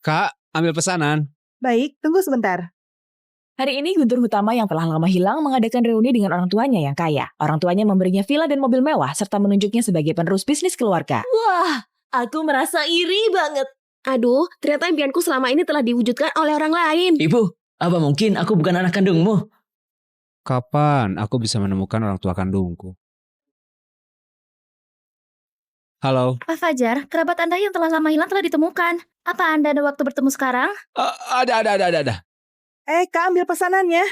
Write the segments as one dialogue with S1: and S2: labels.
S1: Kak, ambil pesanan.
S2: Baik, tunggu sebentar.
S3: Hari ini Guntur Hutama yang telah lama hilang mengadakan reuni dengan orang tuanya yang kaya. Orang tuanya memberinya villa dan mobil mewah serta menunjuknya sebagai penerus bisnis keluarga.
S4: Wah, aku merasa iri banget. Aduh, ternyata impianku selama ini telah diwujudkan oleh orang lain.
S5: Ibu, apa mungkin aku bukan anak kandungmu?
S1: Kapan aku bisa menemukan orang tua kandungku? Halo.
S6: Pak Fajar, kerabat Anda yang telah lama hilang telah ditemukan. Apa Anda ada waktu bertemu sekarang?
S1: Ada.
S2: Kak, ambil pesanannya.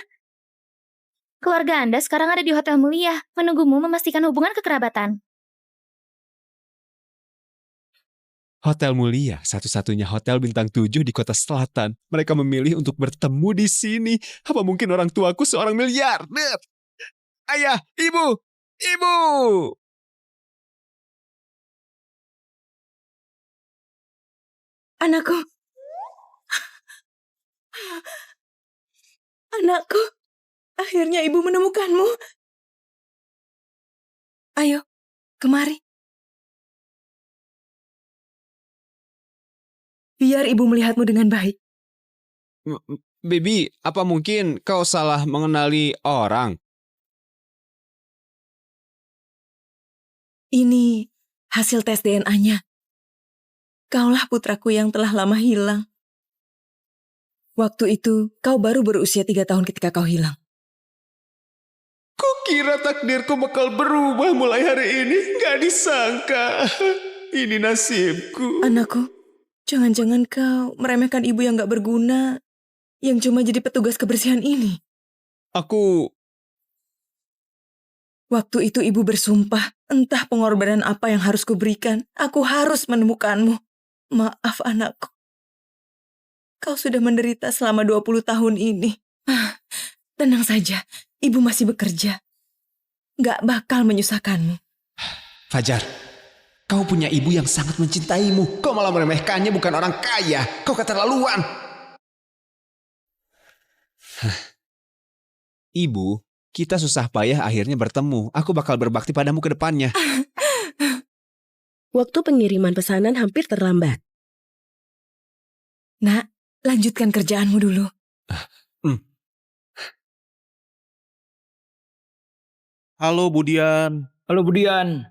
S6: Keluarga Anda sekarang ada di Hotel Mulia, menunggumu memastikan hubungan kekerabatan.
S1: Hotel Mulia, satu-satunya hotel bintang 7 di kota selatan. Mereka memilih untuk bertemu di sini. Apa mungkin orang tuaku seorang miliarder? Ayah, ibu!
S7: Anakku, akhirnya ibu menemukanmu. Ayo, kemari. Biar ibu melihatmu dengan baik.
S1: Bibi, apa mungkin kau salah mengenali orang?
S7: Ini hasil tes DNA-nya. Kaulah putraku yang telah lama hilang. Waktu itu, kau baru berusia 3 tahun ketika kau hilang.
S1: Kukira takdirku bakal berubah mulai hari ini. Gak disangka. Ini nasibku.
S7: Anakku, jangan-jangan kau meremehkan ibu yang gak berguna, yang cuma jadi petugas kebersihan ini. Waktu itu ibu bersumpah, entah pengorbanan apa yang harus kuberikan, aku harus menemukanmu. Maaf anakku. Kau sudah menderita selama 20 tahun ini. Tenang saja, ibu masih bekerja. Gak bakal menyusahkanmu.
S1: Fajar, kau punya ibu yang sangat mencintaimu. Kau malah meremehkannya, bukan orang kaya. Kau keterlaluan. Ibu, kita susah payah akhirnya bertemu. Aku bakal berbakti padamu ke depannya.
S4: Waktu pengiriman pesanan hampir terlambat.
S7: Nak, lanjutkan kerjaanmu dulu.
S8: Halo Budian.
S5: Halo Budian.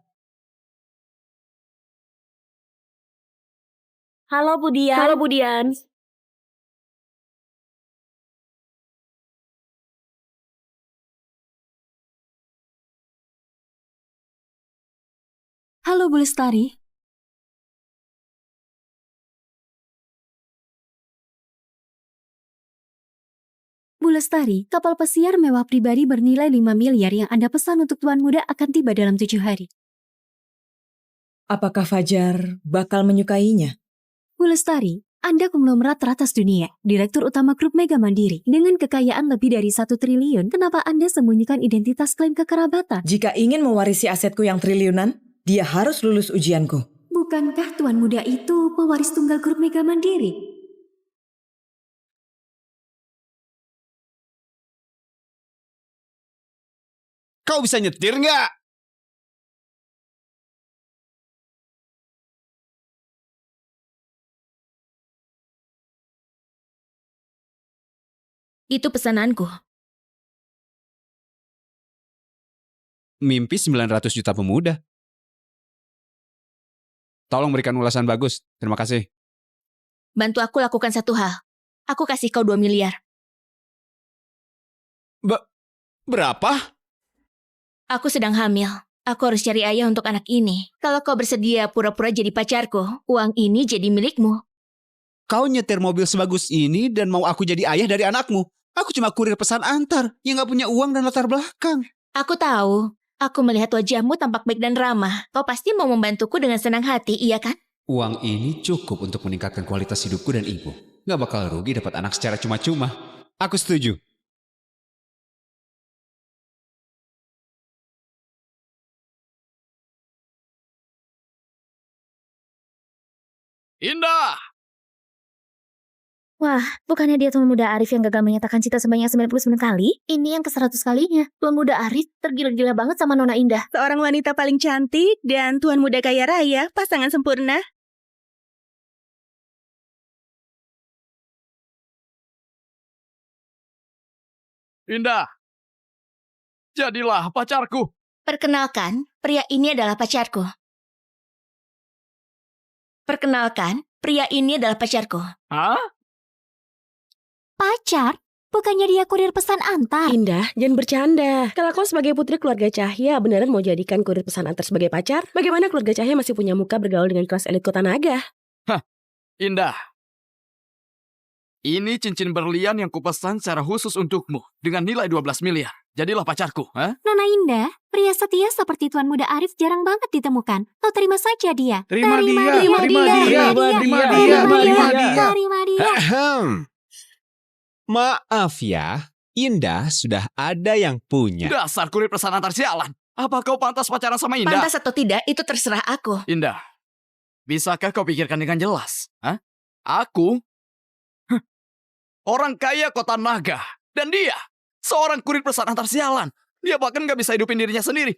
S6: Halo Budian.
S4: Halo Budian.
S6: Halo Bu Lestari. Bu Lestari, kapal pesiar mewah pribadi bernilai 5 miliar yang Anda pesan untuk Tuan Muda akan tiba dalam 7 hari.
S7: Apakah Fajar bakal menyukainya?
S6: Bu Lestari, Anda konglomerat teratas dunia, Direktur Utama Grup Mega Mandiri. Dengan kekayaan lebih dari 1 triliun, kenapa Anda sembunyikan identitas klaim kekerabatan?
S7: Jika ingin mewarisi asetku yang triliunan, dia harus lulus ujianku.
S6: Bukankah Tuan Muda itu pewaris tunggal Grup Mega Mandiri?
S1: Kau bisa nyetir nggak?
S6: Itu pesananku.
S1: Mimpi 900 juta pemuda. Tolong berikan ulasan bagus. Terima kasih.
S6: Bantu aku lakukan satu hal. Aku kasih kau 2 miliar.
S1: Berapa?
S6: Aku sedang hamil. Aku harus cari ayah untuk anak ini. Kalau kau bersedia pura-pura jadi pacarku, uang ini jadi milikmu.
S1: Kau nyetir mobil sebagus ini dan mau aku jadi ayah dari anakmu. Aku cuma kurir pesan antar yang gak punya uang dan latar belakang.
S6: Aku tahu. Aku melihat wajahmu tampak baik dan ramah. Kau pasti mau membantuku dengan senang hati, iya kan?
S1: Uang ini cukup untuk meningkatkan kualitas hidupku dan ibu. Gak bakal rugi dapat anak secara cuma-cuma. Aku setuju.
S8: Indah!
S6: Wah, bukannya dia Tuan Muda Arif yang gagal menyatakan cinta sebanyak 99 kali? Ini yang ke-100 kalinya. Tuan Muda Arif tergila-gila banget sama Nona Indah.
S2: Seorang wanita paling cantik dan Tuan Muda kaya raya, pasangan sempurna.
S8: Indah, jadilah pacarku.
S9: Perkenalkan, pria ini adalah pacarku. Perkenalkan, pria ini adalah pacarku.
S8: Hah?
S6: Pacar? Bukannya dia kurir pesan antar?
S4: Indah, jangan bercanda. Kalau kau sebagai putri keluarga Cahya beneran mau jadikan kurir pesan antar sebagai pacar, bagaimana keluarga Cahya masih punya muka bergaul dengan kelas elit kota naga?
S8: Indah. Ini cincin berlian yang kupesan secara khusus untukmu dengan nilai 12 miliar. Jadilah pacarku, ha?
S6: Nona Indah, pria setia seperti Tuan Muda Arif jarang banget ditemukan. Kau terima saja dia.
S8: Terima dia.
S1: Ahem. Maaf ya, Indah sudah ada yang punya.
S8: Dasar kurir pesan antar sialan. Apa kau pantas pacaran sama Indah?
S9: Pantas atau tidak, itu terserah aku.
S8: Indah, bisakah kau pikirkan dengan jelas? Hah? Aku? Orang kaya kota naga. Dan dia, seorang kurir pesan antar sialan. Dia bahkan gak bisa hidupin dirinya sendiri.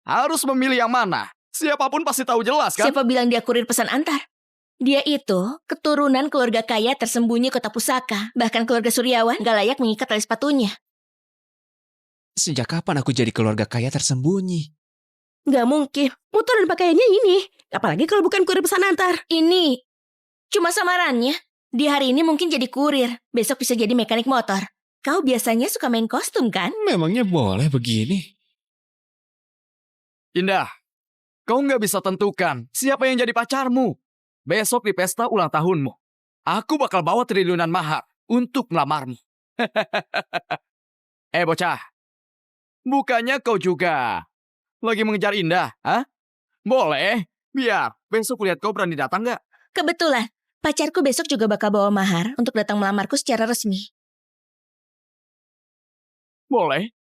S8: Harus memilih yang mana. Siapapun pasti tahu jelas kan?
S9: Siapa bilang dia kurir pesan antar? Dia itu keturunan keluarga kaya tersembunyi kota pusaka. Bahkan keluarga Suryawan gak layak mengikat tali sepatunya.
S1: Sejak kapan aku jadi keluarga kaya tersembunyi?
S4: Gak mungkin. Motor dan pakaiannya ini. Apalagi kalau bukan kurir pesan antar.
S9: Ini cuma samarannya. Di hari ini mungkin jadi kurir, besok bisa jadi mekanik motor. Kau biasanya suka main kostum kan?
S1: Memangnya boleh begini?
S8: Indah, kau nggak bisa tentukan siapa yang jadi pacarmu. Besok di pesta ulang tahunmu, aku bakal bawa triliunan mahar untuk melamarmu. Bocah, bukannya kau juga lagi mengejar Indah, ha? Boleh, biar besok lihat kau berani datang nggak?
S9: Kebetulan, pacarku besok juga bakal bawa mahar untuk datang melamarku secara resmi.
S8: Boleh,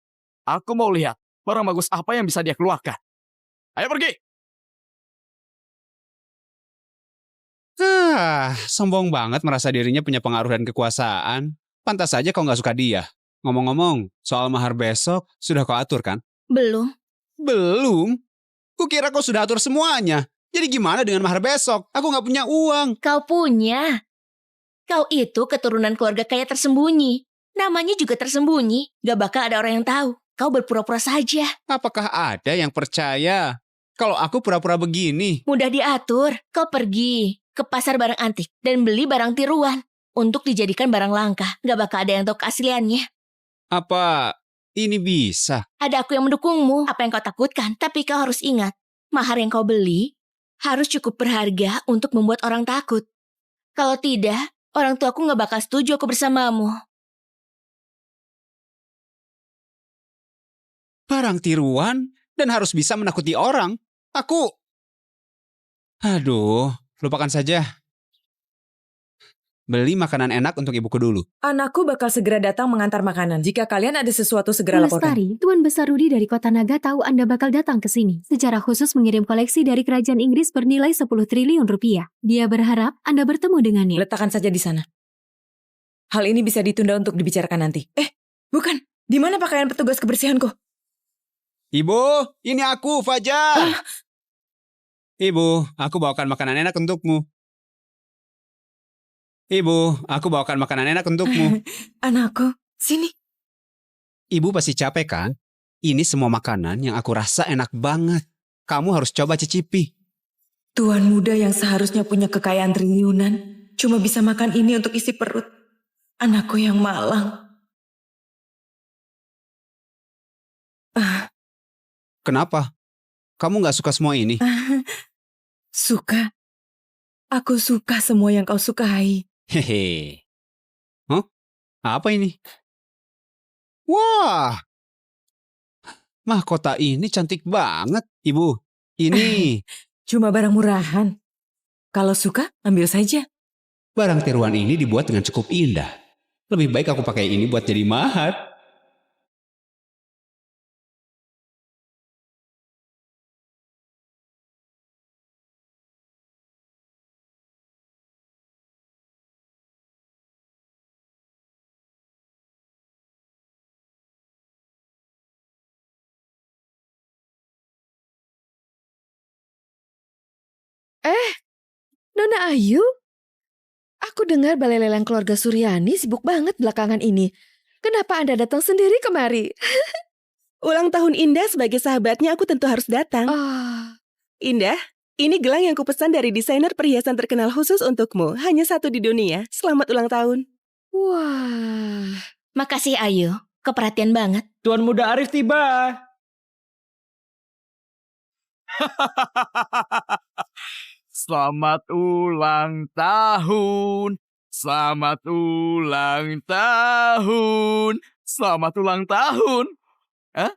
S8: aku mau lihat barang bagus apa yang bisa dia keluarkan. Ayo pergi!
S1: Sombong banget merasa dirinya punya pengaruh dan kekuasaan. Pantas saja kau nggak suka dia. Ngomong-ngomong, soal mahar besok sudah kau atur kan?
S9: Belum.
S1: Belum? Kukira kau sudah atur semuanya. Jadi gimana dengan mahar besok? Aku nggak punya uang.
S9: Kau punya. Kau itu keturunan keluarga kaya tersembunyi. Namanya juga tersembunyi. Gak bakal ada orang yang tahu. Kau berpura-pura saja.
S1: Apakah ada yang percaya kalau aku pura-pura begini?
S9: Mudah diatur. Kau pergi ke pasar barang antik dan beli barang tiruan untuk dijadikan barang langka. Gak bakal ada yang tahu keasliannya.
S1: Apa ini bisa?
S9: Ada aku yang mendukungmu. Apa yang kau takutkan? Tapi kau harus ingat, mahar yang kau beli harus cukup berharga untuk membuat orang takut. Kalau tidak, orang tuaku gak bakal setuju aku bersamamu.
S1: Barang tiruan dan harus bisa menakuti orang. Aduh, lupakan saja. Beli makanan enak untuk ibuku dulu.
S7: Anakku bakal segera datang mengantar makanan. Jika kalian ada sesuatu, segera laporkan.
S6: Lestari, Tuan Besar Rudi dari Kota Naga tahu Anda bakal datang ke sini. Secara khusus mengirim koleksi dari kerajaan Inggris bernilai 10 triliun rupiah. Dia berharap Anda bertemu dengannya.
S7: Letakkan saja di sana. Hal ini bisa ditunda untuk dibicarakan nanti. Bukan. Di mana pakaian petugas kebersihanku?
S1: Ibu, ini aku, Fajar. Ibu, aku bawakan makanan enak untukmu. Ibu, aku bawakan makanan enak untukmu.
S7: Anakku, sini.
S1: Ibu pasti capek kan? Ini semua makanan yang aku rasa enak banget. Kamu harus coba cicipi.
S7: Tuan muda yang seharusnya punya kekayaan triliunan cuma bisa makan ini untuk isi perut. Anakku yang malang.
S1: Kenapa? Kamu gak suka semua ini?
S7: Suka. Aku suka semua yang kau sukai.
S1: Hehe. Hah? Apa ini? Wah! Mahkota ini cantik banget, Ibu. Ini
S7: Cuma barang murahan. Kalau suka, ambil saja.
S1: barang tiruan ini dibuat dengan cukup indah. Lebih baik aku pakai ini buat jadi mahar.
S10: Nona Ayu? Aku dengar balai lelang keluarga Suryani sibuk banget belakangan ini.
S4: kenapa Anda datang sendiri kemari?
S2: Ulang tahun Indah sebagai sahabatnya aku tentu harus datang.
S4: Oh,
S2: Indah, ini gelang yang kupesan dari desainer perhiasan terkenal khusus untukmu. Hanya satu di dunia. Selamat ulang tahun.
S4: wah.
S9: Makasih Ayu, keperhatian banget.
S5: Tuan Muda Arif tiba.
S8: Selamat ulang tahun. Selamat ulang tahun. Selamat ulang tahun. Hah?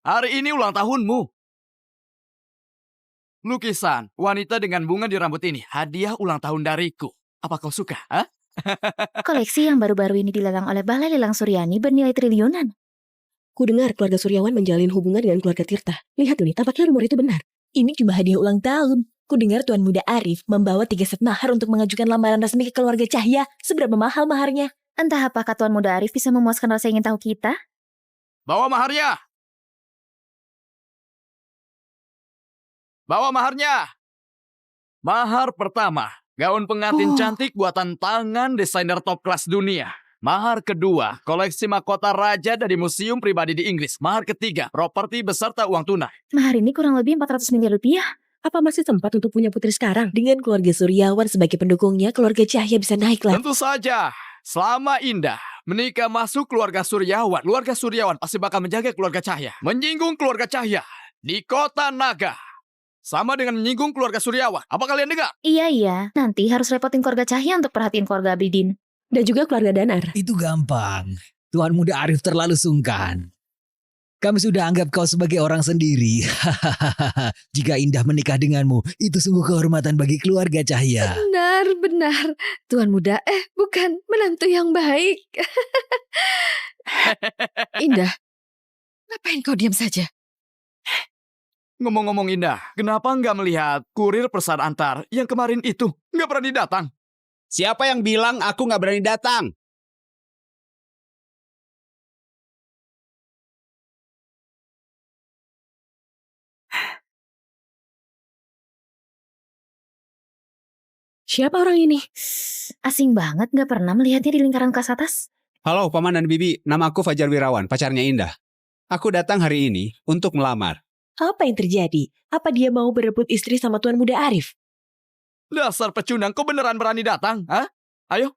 S8: Hari ini ulang tahunmu. Lukisan wanita dengan bunga di rambut ini hadiah ulang tahun dariku. Apa kau suka? Hah?
S6: Koleksi yang baru-baru ini dilelang oleh Balai Lelang Suryani bernilai triliunan.
S4: Ku dengar keluarga Suryawan menjalin hubungan dengan keluarga Tirta. Lihat ini, tampaknya rumor itu benar.
S3: Ini cuma hadiah ulang tahun. Ku dengar Tuan Muda Arif membawa 3 set mahar untuk mengajukan lamaran resmi ke keluarga Cahya. Seberapa mahal maharnya?
S6: Entah apakah Tuan Muda Arif bisa memuaskan rasa ingin tahu kita?
S8: Bawa maharnya. Bawa maharnya. Mahar pertama, gaun pengantin cantik buatan tangan desainer top kelas dunia. Mahar kedua, koleksi mahkota raja dari museum pribadi di Inggris. Mahar ketiga, properti beserta uang tunai.
S6: Mahar ini kurang lebih 400 miliar rupiah.
S4: Apa masih sempat untuk punya putri sekarang?
S3: Dengan keluarga Suryawan sebagai pendukungnya, keluarga Cahya bisa naik lah.
S8: Tentu saja, selama Indah menikah masuk keluarga Suryawan pasti bakal menjaga keluarga Cahya. Menyinggung keluarga Cahya di kota Naga sama dengan menyinggung keluarga Suryawan. Apa kalian dengar?
S6: Iya. Nanti harus repotin keluarga Cahya untuk perhatiin keluarga Abidin.
S4: Dan juga keluarga Danar.
S10: Itu gampang. Tuan Muda Arif terlalu sungkan. Kami sudah anggap kau sebagai orang sendiri. Jika Indah menikah denganmu, itu sungguh kehormatan bagi keluarga Cahya.
S4: Benar. Tuan Muda, bukan, menantu yang baik. Indah, ngapain kau diam saja?
S8: Ngomong-ngomong Indah, kenapa nggak melihat kurir pesan antar yang kemarin itu nggak berani datang?
S1: Siapa yang bilang aku nggak berani datang?
S4: Siapa orang ini?
S6: Asing banget, gak pernah melihatnya di lingkaran kelas atas.
S1: Halo Paman dan Bibi, nama aku Fajar Wirawan, pacarnya Indah. Aku datang hari ini untuk melamar.
S3: Apa yang terjadi? Apa dia mau berebut istri sama Tuan Muda Arif?
S8: Dasar pecundang, kau beneran berani datang? Hah? Ayo,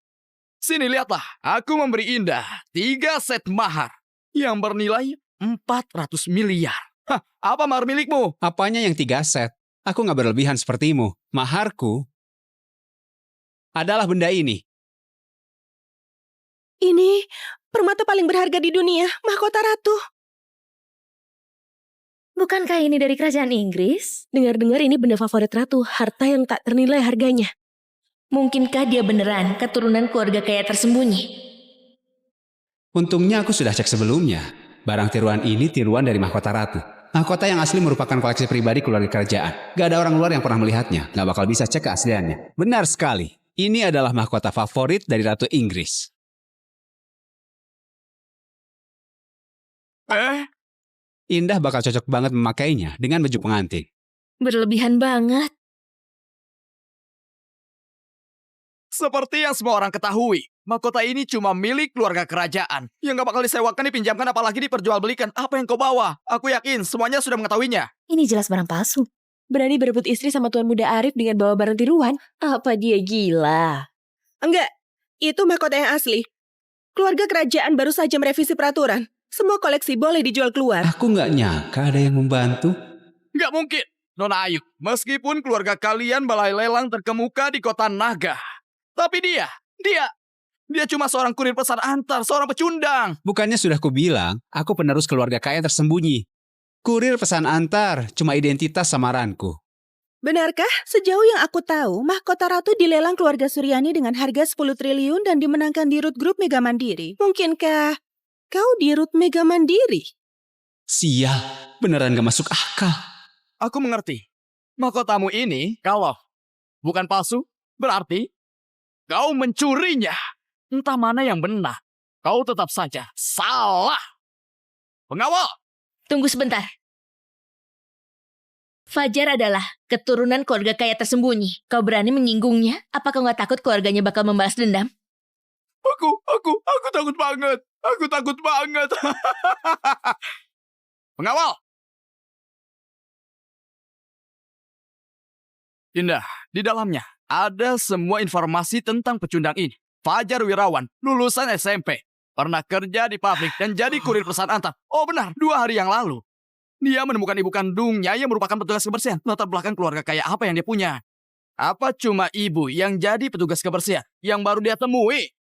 S8: sini lihatlah. Aku memberi Indah 3 set mahar yang bernilai 400 miliar. Hah, apa mahar milikmu?
S1: Apanya yang 3 set? Aku nggak berlebihan sepertimu. Maharku adalah benda ini.
S2: Ini permata paling berharga di dunia, mahkota ratu.
S6: Bukankah ini dari kerajaan Inggris?
S4: Dengar-dengar ini benda favorit ratu, harta yang tak ternilai harganya.
S9: Mungkinkah dia beneran keturunan keluarga kaya tersembunyi?
S1: Untungnya aku sudah cek sebelumnya. Barang tiruan ini tiruan dari mahkota ratu. Mahkota yang asli merupakan koleksi pribadi keluarga kerajaan. Gak ada orang luar yang pernah melihatnya. Gak bakal bisa cek keasliannya. Benar sekali. Ini adalah mahkota favorit dari Ratu Inggris. Indah bakal cocok banget memakainya dengan baju pengantin.
S9: Berlebihan banget.
S8: Seperti yang semua orang ketahui, mahkota ini cuma milik keluarga kerajaan. Yang gak bakal disewakan, dipinjamkan, apalagi diperjualbelikan. Apa yang kau bawa? Aku yakin semuanya sudah mengetahuinya.
S6: Ini jelas barang palsu.
S3: Berani berebut istri sama Tuan Muda Arif dengan bawa barang tiruan? Apa dia gila?
S2: Enggak, itu mahkota yang asli. Keluarga kerajaan baru saja merevisi peraturan. Semua koleksi boleh dijual keluar.
S1: Aku nggak nyangka ada yang membantu.
S8: Gak mungkin, Nona Ayu. Meskipun keluarga kalian balai lelang terkemuka di kota Naga. Tapi dia cuma seorang kurir pesan antar, seorang pecundang.
S1: Bukannya sudah kubilang, aku penerus keluarga kaya tersembunyi. Kurir pesan antar, cuma identitas samaranku.
S2: Benarkah? Sejauh yang aku tahu, mahkota ratu dilelang keluarga Suryani dengan harga 10 triliun dan dimenangkan di Root Group Mega Mandiri. Mungkinkah kau di Root Mega Mandiri?
S1: Sial, beneran gak masuk akal.
S8: Aku mengerti. Mahkotamu ini, kalau bukan palsu, berarti kau mencurinya. Entah mana yang benar. Kau tetap saja salah. Pengawal!
S9: Tunggu sebentar. Fajar adalah keturunan keluarga kaya tersembunyi. Kau berani menyinggungnya? Apa kau gak takut keluarganya bakal membalas dendam?
S8: Aku takut banget. Aku takut banget. Pengawal! Indah, di dalamnya ada semua informasi tentang pecundang ini. Fajar Wirawan, lulusan SMP. Pernah kerja di pabrik dan jadi kurir pesan antar. Oh benar, 2 hari yang lalu. Dia menemukan ibu kandungnya yang merupakan petugas kebersihan. Latar belakang keluarga kaya apa yang dia punya? Apa cuma ibu yang jadi petugas kebersihan yang baru dia temui?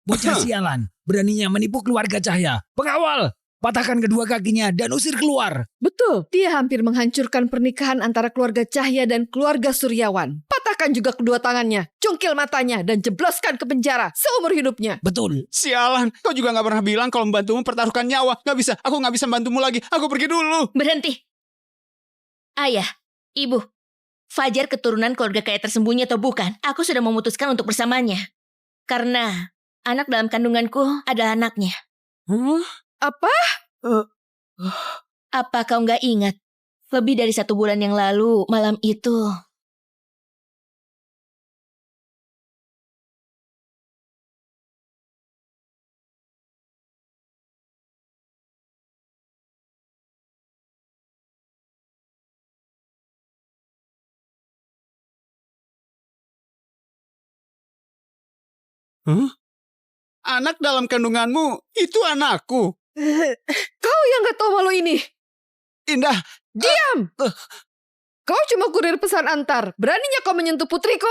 S10: Bocah sialan, beraninya menipu keluarga Cahya. Pengawal, patahkan kedua kakinya dan usir keluar.
S11: Betul, dia hampir menghancurkan pernikahan antara keluarga Cahya dan keluarga Suryawan. Patahkan juga kedua tangannya, cungkil matanya, dan jebloskan ke penjara seumur hidupnya.
S10: Betul.
S1: Sialan, kau juga gak pernah bilang kalau membantumu mempertaruhkan nyawa. Gak bisa, aku gak bisa membantumu lagi. Aku pergi dulu.
S9: Berhenti. Ayah, ibu, Fajar keturunan keluarga kaya tersembunyi atau bukan, aku sudah memutuskan untuk bersamanya. Karena anak dalam kandunganku adalah anaknya.
S11: Apa?
S9: Apa kau nggak ingat? Lebih dari 1 bulan yang lalu, malam itu.
S1: Anak dalam kandunganmu, itu anakku.
S11: Kau yang gak tahu malu ini.
S1: Indah.
S11: Diam! Kau cuma kurir pesan antar. Beraninya kau menyentuh putriku?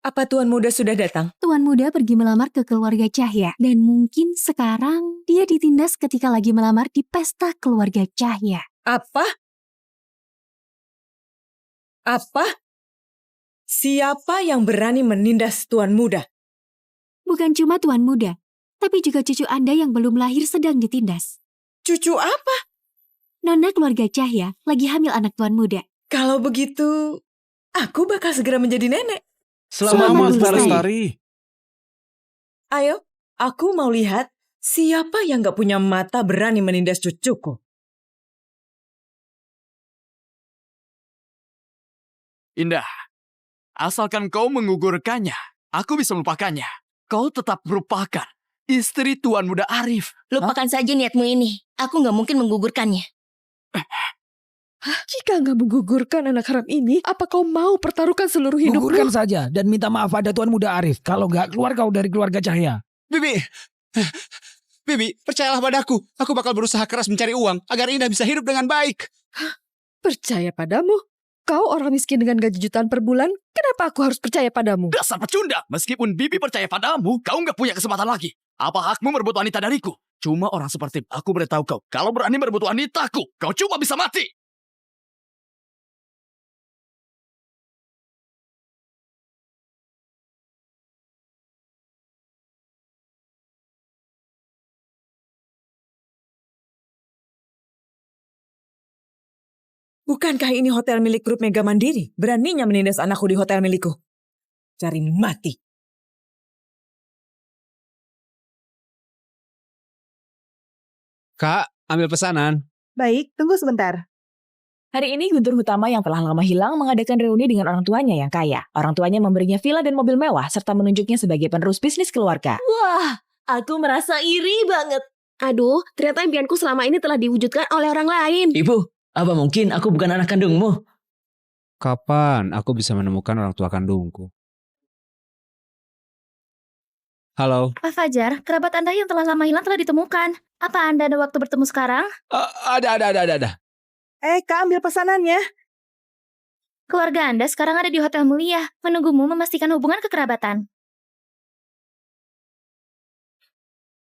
S7: Apa Tuan Muda sudah datang?
S6: Tuan Muda pergi melamar ke keluarga Cahya. Dan mungkin sekarang dia ditindas ketika lagi melamar di pesta keluarga Cahya.
S7: Apa? Apa? Siapa yang berani menindas Tuan Muda?
S6: Bukan cuma Tuan Muda, tapi juga cucu Anda yang belum lahir sedang ditindas.
S7: Cucu apa?
S6: Nona keluarga Cahya lagi hamil anak Tuan Muda.
S7: Kalau begitu, aku bakal segera menjadi nenek.
S6: Selamat Lestari.
S7: Ayo, aku mau lihat siapa yang gak punya mata berani menindas cucuku.
S8: Indah, asalkan kau menggugurkannya, aku bisa melupakannya. Kau tetap merupakan istri Tuan Muda Arif.
S9: Lupakan saja niatmu ini. Aku nggak mungkin menggugurkannya.
S11: Jika nggak menggugurkan anak haram ini, apa kau mau pertaruhkan seluruh hidupmu?
S10: Gugurkan saja dan minta maaf pada Tuan Muda Arif. Kalau nggak, keluar kau dari keluarga Cahya.
S1: Bibi, percayalah padaku. Aku bakal berusaha keras mencari uang agar Indah bisa hidup dengan baik.
S11: Percaya padamu? Kau orang miskin dengan gaji jutaan per bulan, kenapa aku harus percaya padamu?
S8: Dasar pecundang! Meskipun Bibi percaya padamu, kau nggak punya kesempatan lagi. Apa hakmu merebut wanita dariku? Cuma orang seperti aku beritahu kau, kalau berani merebut wanitaku, kau cuma bisa mati.
S7: Bukankah ini hotel milik grup Mega Mandiri? Beraninya menindas anakku di hotel milikku. Cari mati.
S1: Kak, ambil pesanan.
S2: Baik, tunggu sebentar.
S3: Hari ini Guntur Hutama yang telah lama hilang mengadakan reuni dengan orang tuanya yang kaya. Orang tuanya memberinya villa dan mobil mewah serta menunjuknya sebagai penerus bisnis keluarga.
S9: Wah, aku merasa iri banget.
S4: Aduh, ternyata impianku selama ini telah diwujudkan oleh orang lain.
S5: Ibu, apa mungkin aku bukan anak kandungmu?
S1: Kapan aku bisa menemukan orang tua kandungku? Halo.
S12: Pak Fajar, kerabat Anda yang telah lama hilang telah ditemukan. Apa Anda ada waktu bertemu sekarang?
S1: Ada.
S2: Kak, ambil pesanannya.
S12: Keluarga Anda sekarang ada di Hotel Mulia, menunggumu memastikan hubungan kekerabatan.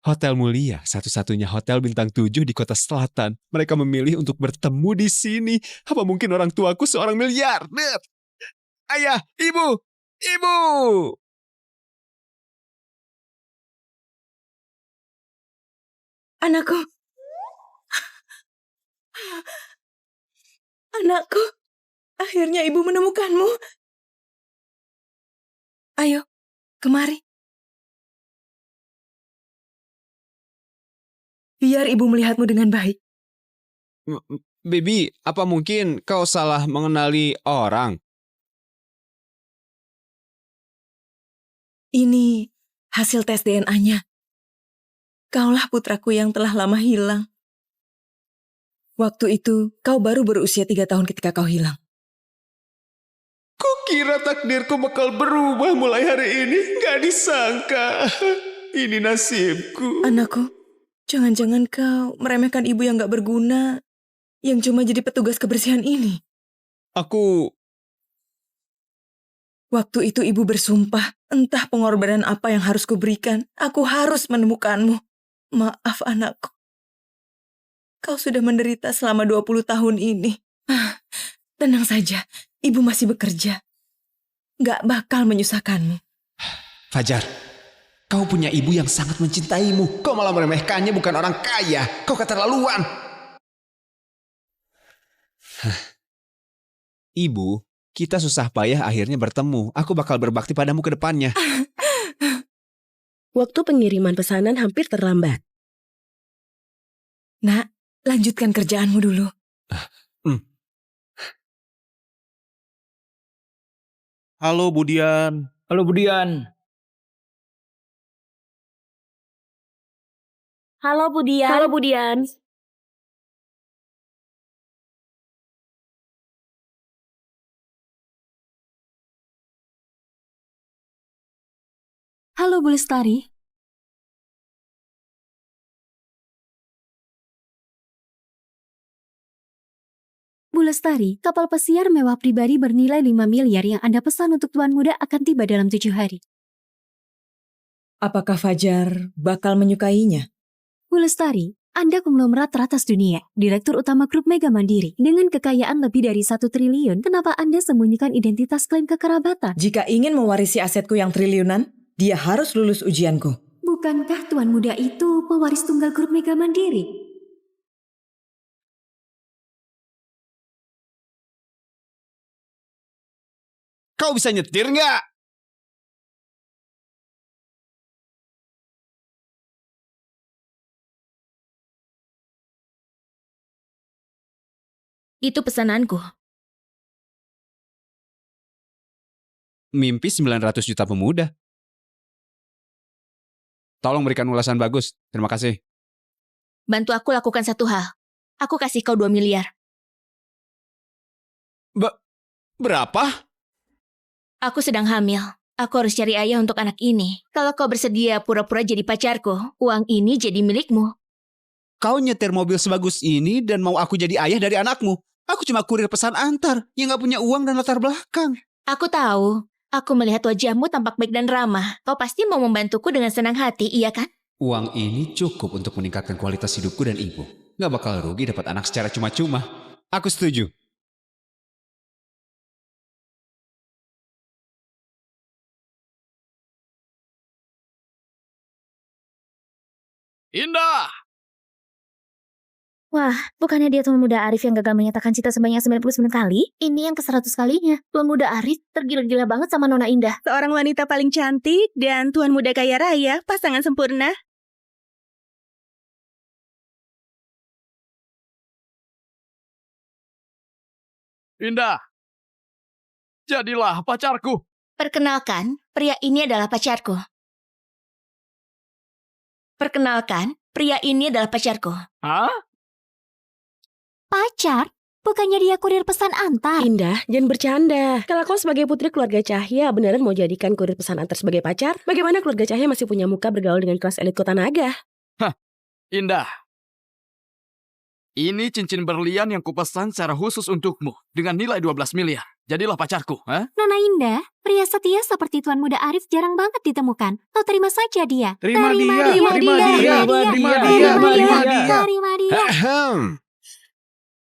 S1: Hotel Mulia, satu-satunya hotel bintang 7 di kota selatan. Mereka memilih untuk bertemu di sini. Apa mungkin orang tuaku seorang miliarder? Ayah, ibu!
S7: Anakku. Anakku. Akhirnya ibu menemukanmu. Ayo, kemari. Biar ibu melihatmu dengan baik.
S1: Baby, apa mungkin kau salah mengenali orang?
S7: Ini hasil tes DNA-nya. Kaulah putraku yang telah lama hilang. Waktu itu, kau baru berusia 3 tahun ketika kau hilang.
S1: Kukira takdirku bakal berubah mulai hari ini. Gak disangka. Ini nasibku.
S7: Anakku, jangan-jangan kau meremehkan ibu yang gak berguna, yang cuma jadi petugas kebersihan ini. Waktu itu ibu bersumpah, entah pengorbanan apa yang harus kuberikan, aku harus menemukanmu. Maaf anakku. Kau sudah menderita selama 20 tahun ini. Tenang saja, ibu masih bekerja. Gak bakal menyusahkanmu.
S1: Fajar, kau punya ibu yang sangat mencintaimu. Kau malah meremehkannya, bukan orang kaya. Kau keterlaluan. Ibu, kita susah payah akhirnya bertemu. Aku bakal berbakti padamu ke depannya.
S4: Waktu pengiriman pesanan hampir terlambat.
S7: Nak, lanjutkan kerjaanmu dulu.
S8: Halo Budian.
S5: Halo Budian.
S4: Halo Budian. Halo Budian.
S6: Halo Bu Lestari. Bu Lestari, kapal pesiar mewah pribadi bernilai 5 miliar yang Anda pesan untuk Tuan Muda akan tiba dalam 7 hari.
S7: Apakah Fajar bakal menyukainya?
S6: Bu Lestari, Anda konglomerat teratas dunia, Direktur Utama Grup Mega Mandiri. Dengan kekayaan lebih dari 1 triliun, kenapa Anda sembunyikan identitas klaim kekerabatan?
S7: Jika ingin mewarisi asetku yang triliunan, dia harus lulus ujianku.
S6: Bukankah Tuan Muda itu pewaris tunggal Grup Mega Mandiri?
S1: Kau bisa nyetir nggak?
S9: Itu pesananku.
S1: Mimpi 900 juta pemuda. Tolong berikan ulasan bagus. Terima kasih.
S9: Bantu aku lakukan satu hal. Aku kasih kau 2 miliar.
S1: Berapa?
S9: Aku sedang hamil. Aku harus cari ayah untuk anak ini. Kalau kau bersedia pura-pura jadi pacarku, uang ini jadi milikmu.
S1: Kau nyetir mobil sebagus ini dan mau aku jadi ayah dari anakmu. Aku cuma kurir pesan antar yang gak punya uang dan latar belakang.
S9: Aku tahu. Aku melihat wajahmu tampak baik dan ramah. Kau pasti mau membantuku dengan senang hati, iya kan?
S1: Uang ini cukup untuk meningkatkan kualitas hidupku dan ibu. Gak bakal rugi dapat anak secara cuma-cuma. Aku setuju.
S8: Indah!
S12: Wah, bukannya dia Tuan Muda Arif yang gagal menyatakan cinta sebanyak 99 kali? Ini yang ke-100 kalinya. Tuan Muda Arif tergila-gila banget sama Nona Indah.
S2: Seorang wanita paling cantik dan Tuan Muda kaya raya, pasangan sempurna.
S8: Indah! Jadilah pacarku.
S9: Perkenalkan, pria ini adalah pacarku. Perkenalkan, pria ini adalah pacarku.
S8: Hah?
S6: Pacar? Bukannya dia kurir pesan antar?
S4: Indah, jangan bercanda. Kalau kau sebagai putri keluarga Cahya beneran mau jadikan kurir pesan antar sebagai pacar, bagaimana keluarga Cahya masih punya muka bergaul dengan kelas elit kota naga?
S8: Indah. Ini cincin berlian yang kupesan secara khusus untukmu dengan nilai 12 miliar. Jadilah pacarku, ha?
S6: Nona Indah, pria setia seperti Tuan Muda Arif jarang banget ditemukan. Kau terima saja dia.
S8: Terima dia.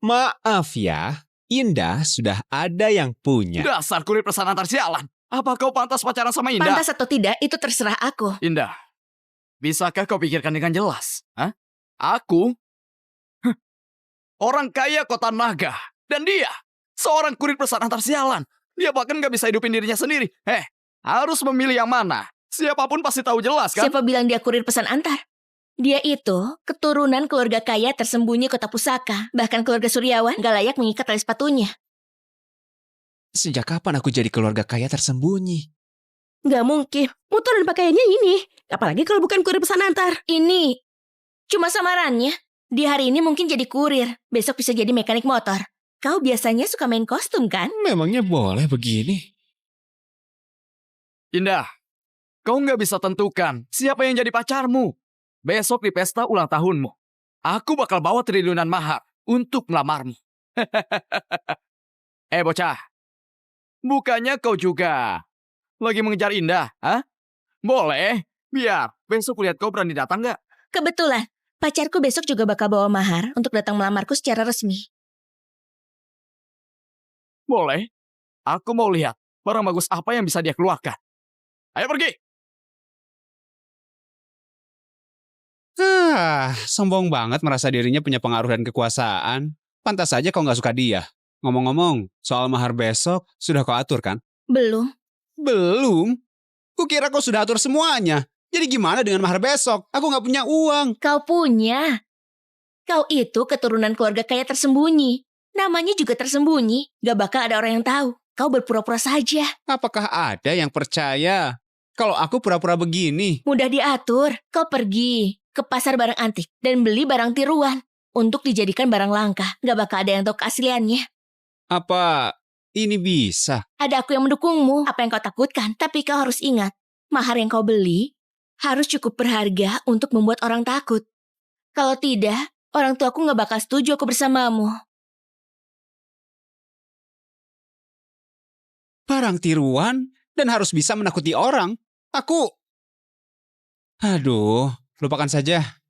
S1: Maaf ya, Indah sudah ada yang punya.
S8: Dasar kurir pesan antar sialan. Apa kau pantas pacaran sama Indah?
S9: Pantas atau tidak, itu terserah aku.
S8: Indah, bisakah kau pikirkan dengan jelas? Hah? Aku? Orang kaya kota naga. Dan dia, seorang kurir pesan antar sialan. Dia bahkan gak bisa hidupin dirinya sendiri. Harus memilih yang mana. Siapapun pasti tahu jelas kan?
S9: Siapa bilang dia kurir pesan antar? Dia itu keturunan keluarga kaya tersembunyi kota pusaka. Bahkan keluarga Suryawan gak layak mengikat tali sepatunya.
S1: Sejak kapan aku jadi keluarga kaya tersembunyi?
S4: Gak mungkin. Motor dan pakaiannya ini. Apalagi kalau bukan kurir pesan antar.
S9: Ini cuma samarannya. Di hari ini mungkin jadi kurir. Besok bisa jadi mekanik motor. Kau biasanya suka main kostum kan?
S1: Memangnya boleh begini?
S8: Indah, kau nggak bisa tentukan siapa yang jadi pacarmu. Besok di pesta ulang tahunmu, aku bakal bawa triliunan mahar untuk melamarmu. Bocah, bukannya kau juga lagi mengejar Indah, hah? Boleh, biar besok lihat kau berani datang nggak?
S9: Kebetulan, pacarku besok juga bakal bawa mahar untuk datang melamarku secara resmi.
S8: Boleh, aku mau lihat barang bagus apa yang bisa dia keluarkan. Ayo pergi!
S1: Sombong banget merasa dirinya punya pengaruh dan kekuasaan. Pantas saja kau nggak suka dia. Ngomong-ngomong, soal mahar besok, sudah kau atur kan?
S9: Belum.
S1: Belum? Kukira kau sudah atur semuanya. Jadi gimana dengan mahar besok? Aku nggak punya uang.
S9: Kau punya. Kau itu keturunan keluarga kaya tersembunyi. Namanya juga tersembunyi. Gak bakal ada orang yang tahu. Kau berpura-pura saja.
S1: Apakah ada yang percaya kalau aku pura-pura begini?
S9: Mudah diatur. Kau pergi ke pasar barang antik dan beli barang tiruan untuk dijadikan barang langka. Gak bakal ada yang tahu keasliannya.
S1: Apa ini bisa?
S9: Ada aku yang mendukungmu. Apa yang kau takutkan? Tapi kau harus ingat, mahar yang kau beli harus cukup berharga untuk membuat orang takut. Kalau tidak, orang tuaku gak bakal setuju aku bersamamu.
S1: Barang tiruan dan harus bisa menakuti orang. Aduh, lupakan saja.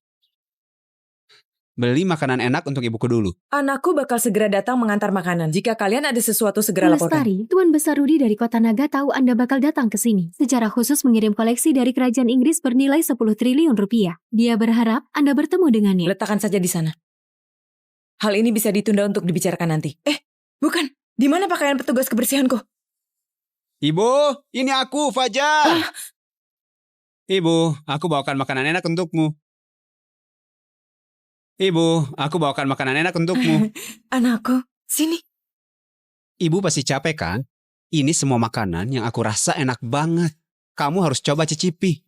S1: Beli makanan enak untuk ibuku dulu.
S7: Anakku bakal segera datang mengantar makanan. Jika kalian ada sesuatu segera laporkan.
S6: Lestari, Tuan Besar Rudi dari Kota Naga tahu Anda bakal datang ke sini. Secara khusus mengirim koleksi dari kerajaan Inggris bernilai 10 triliun rupiah. Dia berharap Anda bertemu dengannya.
S7: Letakkan saja di sana. Hal ini bisa ditunda untuk dibicarakan nanti. Bukan. Di mana pakaian petugas kebersihanku?
S1: Ibu, ini aku, Fajar. Ibu, aku bawakan makanan enak untukmu. Ibu, aku bawakan makanan enak untukmu.
S7: Anakku, sini.
S1: Ibu pasti capek kan? Ini semua makanan yang aku rasa enak banget. Kamu harus coba cicipi.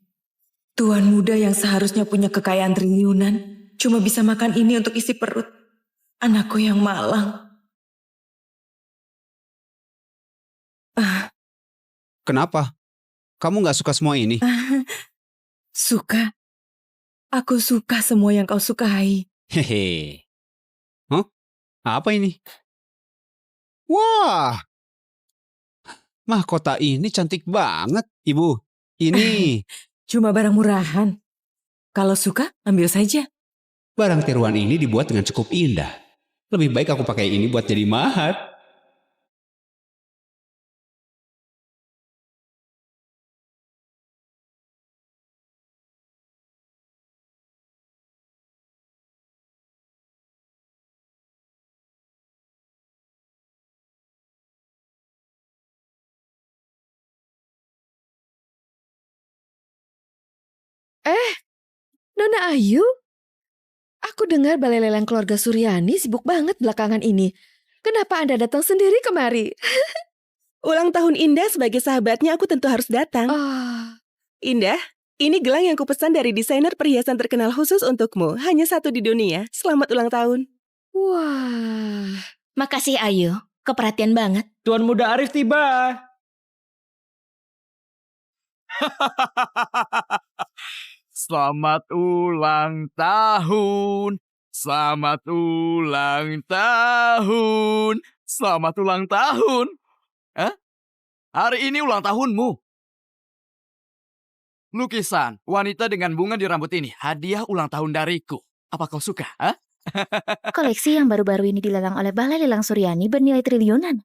S7: Tuan muda yang seharusnya punya kekayaan triliunan cuma bisa makan ini untuk isi perut. Anakku yang malang.
S1: Kenapa? Kamu gak suka semua ini?
S7: Suka. Aku suka semua yang kau sukai.
S1: Hehe. Hah? Apa ini? Wah! Mahkota ini cantik banget, Ibu. Ini.
S7: Cuma barang murahan. Kalau suka, ambil saja.
S1: Barang tiruan ini dibuat dengan cukup indah. Lebih baik aku pakai ini buat jadi mahar.
S11: Nona Ayu? Aku dengar balai lelang keluarga Suryani sibuk banget belakangan ini. Kenapa Anda datang sendiri kemari?
S2: Ulang tahun Indah sebagai sahabatnya aku tentu harus datang. Indah, ini gelang yang kupesan dari desainer perhiasan terkenal khusus untukmu. Hanya satu di dunia. Selamat ulang tahun.
S11: Wah.
S9: Makasih Ayu, kau perhatian banget.
S5: Tuan Muda Arif tiba.
S8: Selamat ulang tahun. Selamat ulang tahun. Selamat ulang tahun. Hari ini ulang tahunmu. Lukisan wanita dengan bunga di rambut ini hadiah ulang tahun dariku. Apa kau suka?
S12: Koleksi yang baru-baru ini dilelang oleh Balai Lelang Suryani bernilai triliunan.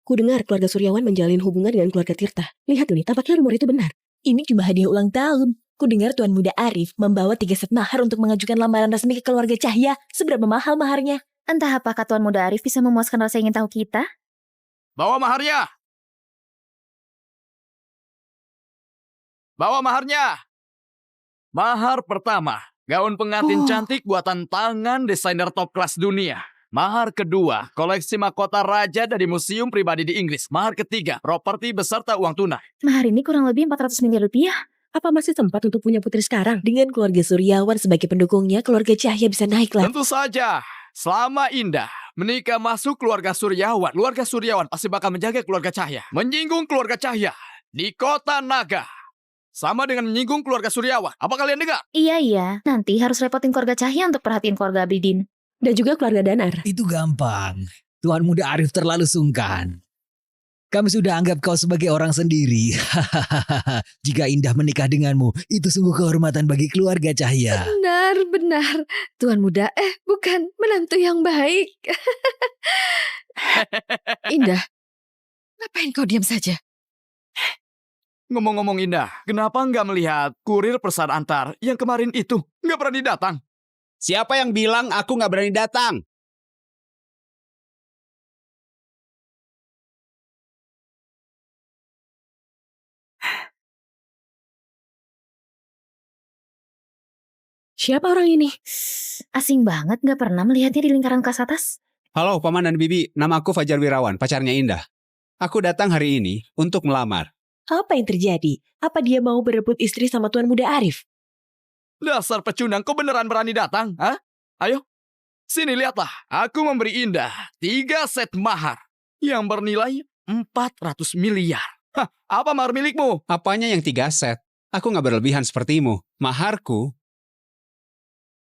S4: Ku dengar keluarga Suryawan menjalin hubungan dengan keluarga Tirta. Lihat ini, tampaknya rumor itu benar.
S3: Ini cuma hadiah ulang tahun. Ku dengar Tuan Muda Arif membawa 3 set mahar untuk mengajukan lamaran resmi ke keluarga Cahya. Seberapa mahal maharnya?
S12: Entah apakah Tuan Muda Arif bisa memuaskan rasa ingin tahu kita?
S8: Bawa maharnya. Bawa maharnya. Mahar pertama, gaun pengantin cantik buatan tangan desainer top kelas dunia. Mahar kedua, koleksi mahkota raja dari museum pribadi di Inggris. Mahar ketiga, properti beserta uang tunai.
S12: Mahar ini kurang lebih 400 miliar rupiah.
S4: Apa masih sempat untuk punya putri sekarang? Dengan keluarga Suryawan sebagai pendukungnya, keluarga Cahya bisa naik lah.
S8: Tentu saja, selama Indah menikah masuk keluarga Suryawan pasti bakal menjaga keluarga Cahya. Menyinggung keluarga Cahya di kota Naga sama dengan menyinggung keluarga Suryawan. Apa kalian dengar?
S12: Iya. Nanti harus repotin keluarga Cahya untuk perhatiin keluarga Abidin.
S4: Dan juga keluarga Danar.
S10: Itu gampang. Tuan Muda Arif terlalu sungkan. Kami sudah anggap kau sebagai orang sendiri. Jika Indah menikah denganmu, itu sungguh kehormatan bagi keluarga Cahya.
S11: Benar. Tuan muda, bukan menantu yang baik. Indah, ngapain kau diam saja?
S8: Ngomong-ngomong Indah, kenapa nggak melihat kurir pesan antar yang kemarin itu? Nggak berani datang.
S1: Siapa yang bilang aku nggak berani datang?
S4: Siapa orang ini?
S12: Asing banget, gak pernah melihatnya di lingkaran kelas atas.
S1: Halo Paman dan Bibi, nama aku Fajar Wirawan, pacarnya Indah. Aku datang hari ini untuk melamar.
S4: Apa yang terjadi? Apa dia mau berebut istri sama Tuan Muda Arif?
S8: Dasar pecundang, kau beneran berani datang? Hah? Ayo, sini lihatlah. Aku memberi Indah 3 set mahar yang bernilai 400 miliar. Hah, apa mahar milikmu?
S1: Apanya yang 3 set? Aku nggak berlebihan sepertimu. Maharku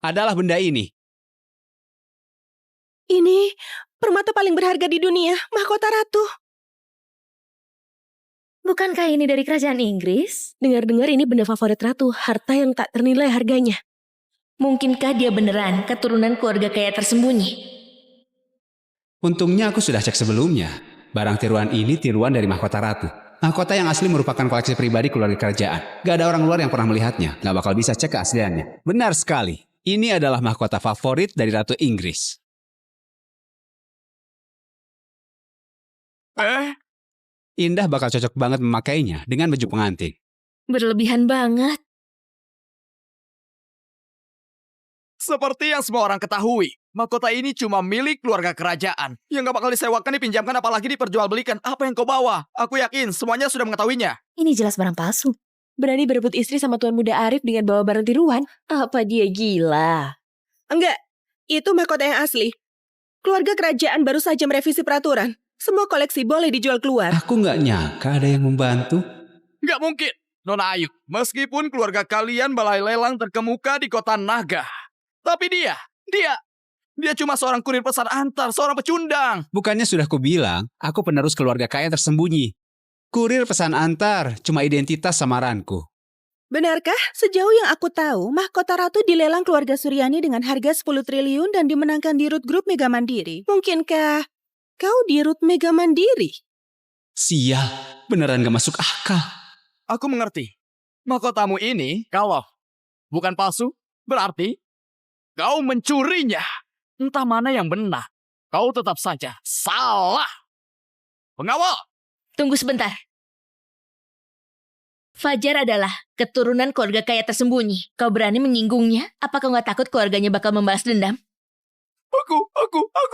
S1: adalah benda ini.
S2: Ini permata paling berharga di dunia, mahkota ratu.
S12: Bukankah ini dari kerajaan Inggris?
S4: Dengar-dengar ini benda favorit ratu, harta yang tak ternilai harganya.
S9: Mungkinkah dia beneran keturunan keluarga kaya tersembunyi?
S1: Untungnya aku sudah cek sebelumnya. Barang tiruan ini tiruan dari mahkota ratu. Mahkota yang asli merupakan koleksi pribadi keluarga kerajaan. Gak ada orang luar yang pernah melihatnya. Gak bakal bisa cek keasliannya. Benar sekali. Ini adalah mahkota favorit dari Ratu Inggris. Indah bakal cocok banget memakainya dengan baju pengantin.
S9: Berlebihan banget.
S8: Seperti yang semua orang ketahui, mahkota ini cuma milik keluarga kerajaan. Yang gak bakal disewakan, dipinjamkan, apalagi diperjualbelikan. Apa yang kau bawa? Aku yakin semuanya sudah mengetahuinya.
S12: Ini jelas barang palsu.
S4: Berani berebut istri sama Tuan Muda Arif dengan bawa barang tiruan? Apa dia gila?
S2: Enggak, itu mahkota yang asli. Keluarga kerajaan baru saja merevisi peraturan. Semua koleksi boleh dijual keluar.
S1: Aku nggak nyangka ada yang membantu.
S8: Nggak mungkin, Nona Ayu. Meskipun keluarga kalian balai lelang terkemuka di kota Naga. Tapi dia cuma seorang kurir pesan antar, seorang pecundang.
S1: Bukannya sudah kubilang, aku penerus keluarga kaya tersembunyi. Kurir pesan antar, cuma identitas samaranku.
S2: Benarkah? Sejauh yang aku tahu, mahkota ratu dilelang keluarga Suryani dengan harga 10 triliun dan dimenangkan di Root Group Mega Mandiri. Mungkinkah kau di Root Mega Mandiri?
S1: Sial, beneran gak masuk akal.
S8: Aku mengerti. Mahkotamu ini, kalau bukan palsu, berarti kau mencurinya. Entah mana yang benar. Kau tetap saja salah. Pengawal!
S9: Tunggu sebentar. Fajar adalah keturunan keluarga kaya tersembunyi. Kau berani menyinggungnya? Apa kau gak takut keluarganya bakal membalas dendam?
S8: Aku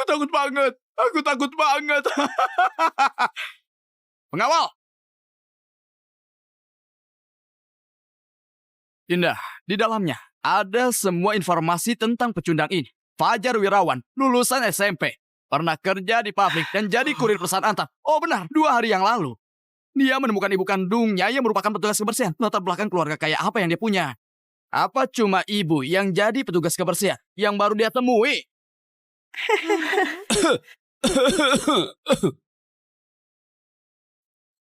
S8: takut banget. Aku takut banget. Pengawal! Indah, di dalamnya ada semua informasi tentang pecundang ini. Fajar Wirawan, lulusan SMP. Pernah kerja di pabrik dan jadi kurir pesan antar. Oh benar, 2 hari yang lalu. Dia menemukan ibu kandungnya yang merupakan petugas kebersihan. Latar belakang keluarga kaya apa yang dia punya? Apa cuma ibu yang jadi petugas kebersihan yang baru dia temui?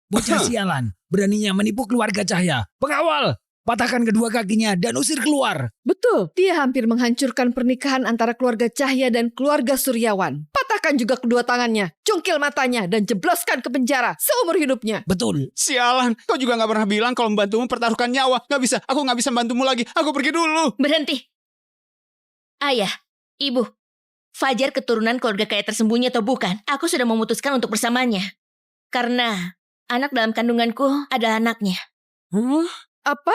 S10: Bocah sialan, beraninya menipu keluarga Cahya. Pengawal, patahkan kedua kakinya dan usir keluar.
S11: Betul, dia hampir menghancurkan pernikahan antara keluarga Cahya dan keluarga Suryawan. Patahkan juga kedua tangannya, cungkil matanya, dan jebloskan ke penjara seumur hidupnya.
S10: Betul.
S1: Sialan, kau juga gak pernah bilang kalau membantumu pertaruhkan nyawa. Gak bisa, aku gak bisa membantumu lagi. Aku pergi dulu.
S9: Berhenti. Ayah, ibu, Fajar keturunan keluarga kaya tersembunyi atau bukan, aku sudah memutuskan untuk bersamanya. Karena anak dalam kandunganku adalah anaknya.
S11: Apa?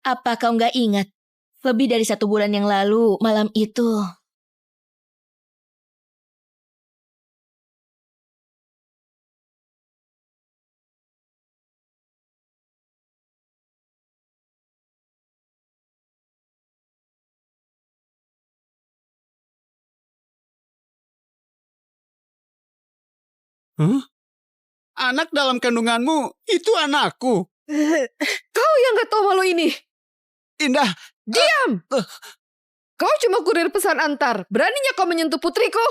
S9: Apa kau nggak ingat? Lebih dari 1 bulan yang lalu, malam itu.
S1: Huh? Anak dalam kandunganmu itu anakku.
S11: Kau yang gak tahu malu ini.
S1: Indah.
S11: Diam! Kau cuma kurir pesan antar. Beraninya kau menyentuh putriku?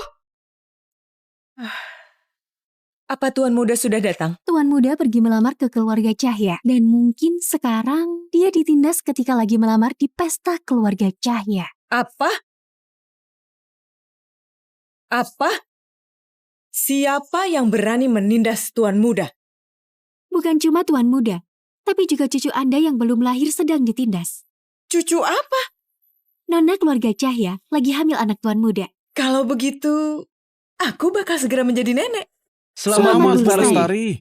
S7: Apa Tuan Muda sudah datang?
S6: Tuan Muda pergi melamar ke keluarga Cahya. Dan mungkin sekarang dia ditindas ketika lagi melamar di pesta keluarga Cahya.
S7: Apa? Apa? Siapa yang berani menindas Tuan Muda?
S6: Bukan cuma Tuan Muda, tapi juga cucu Anda yang belum lahir sedang ditindas.
S7: Cucu apa?
S6: Nona keluarga Cahya lagi hamil anak Tuan Muda.
S7: Kalau begitu, aku bakal segera menjadi nenek.
S5: Selamat Lestari.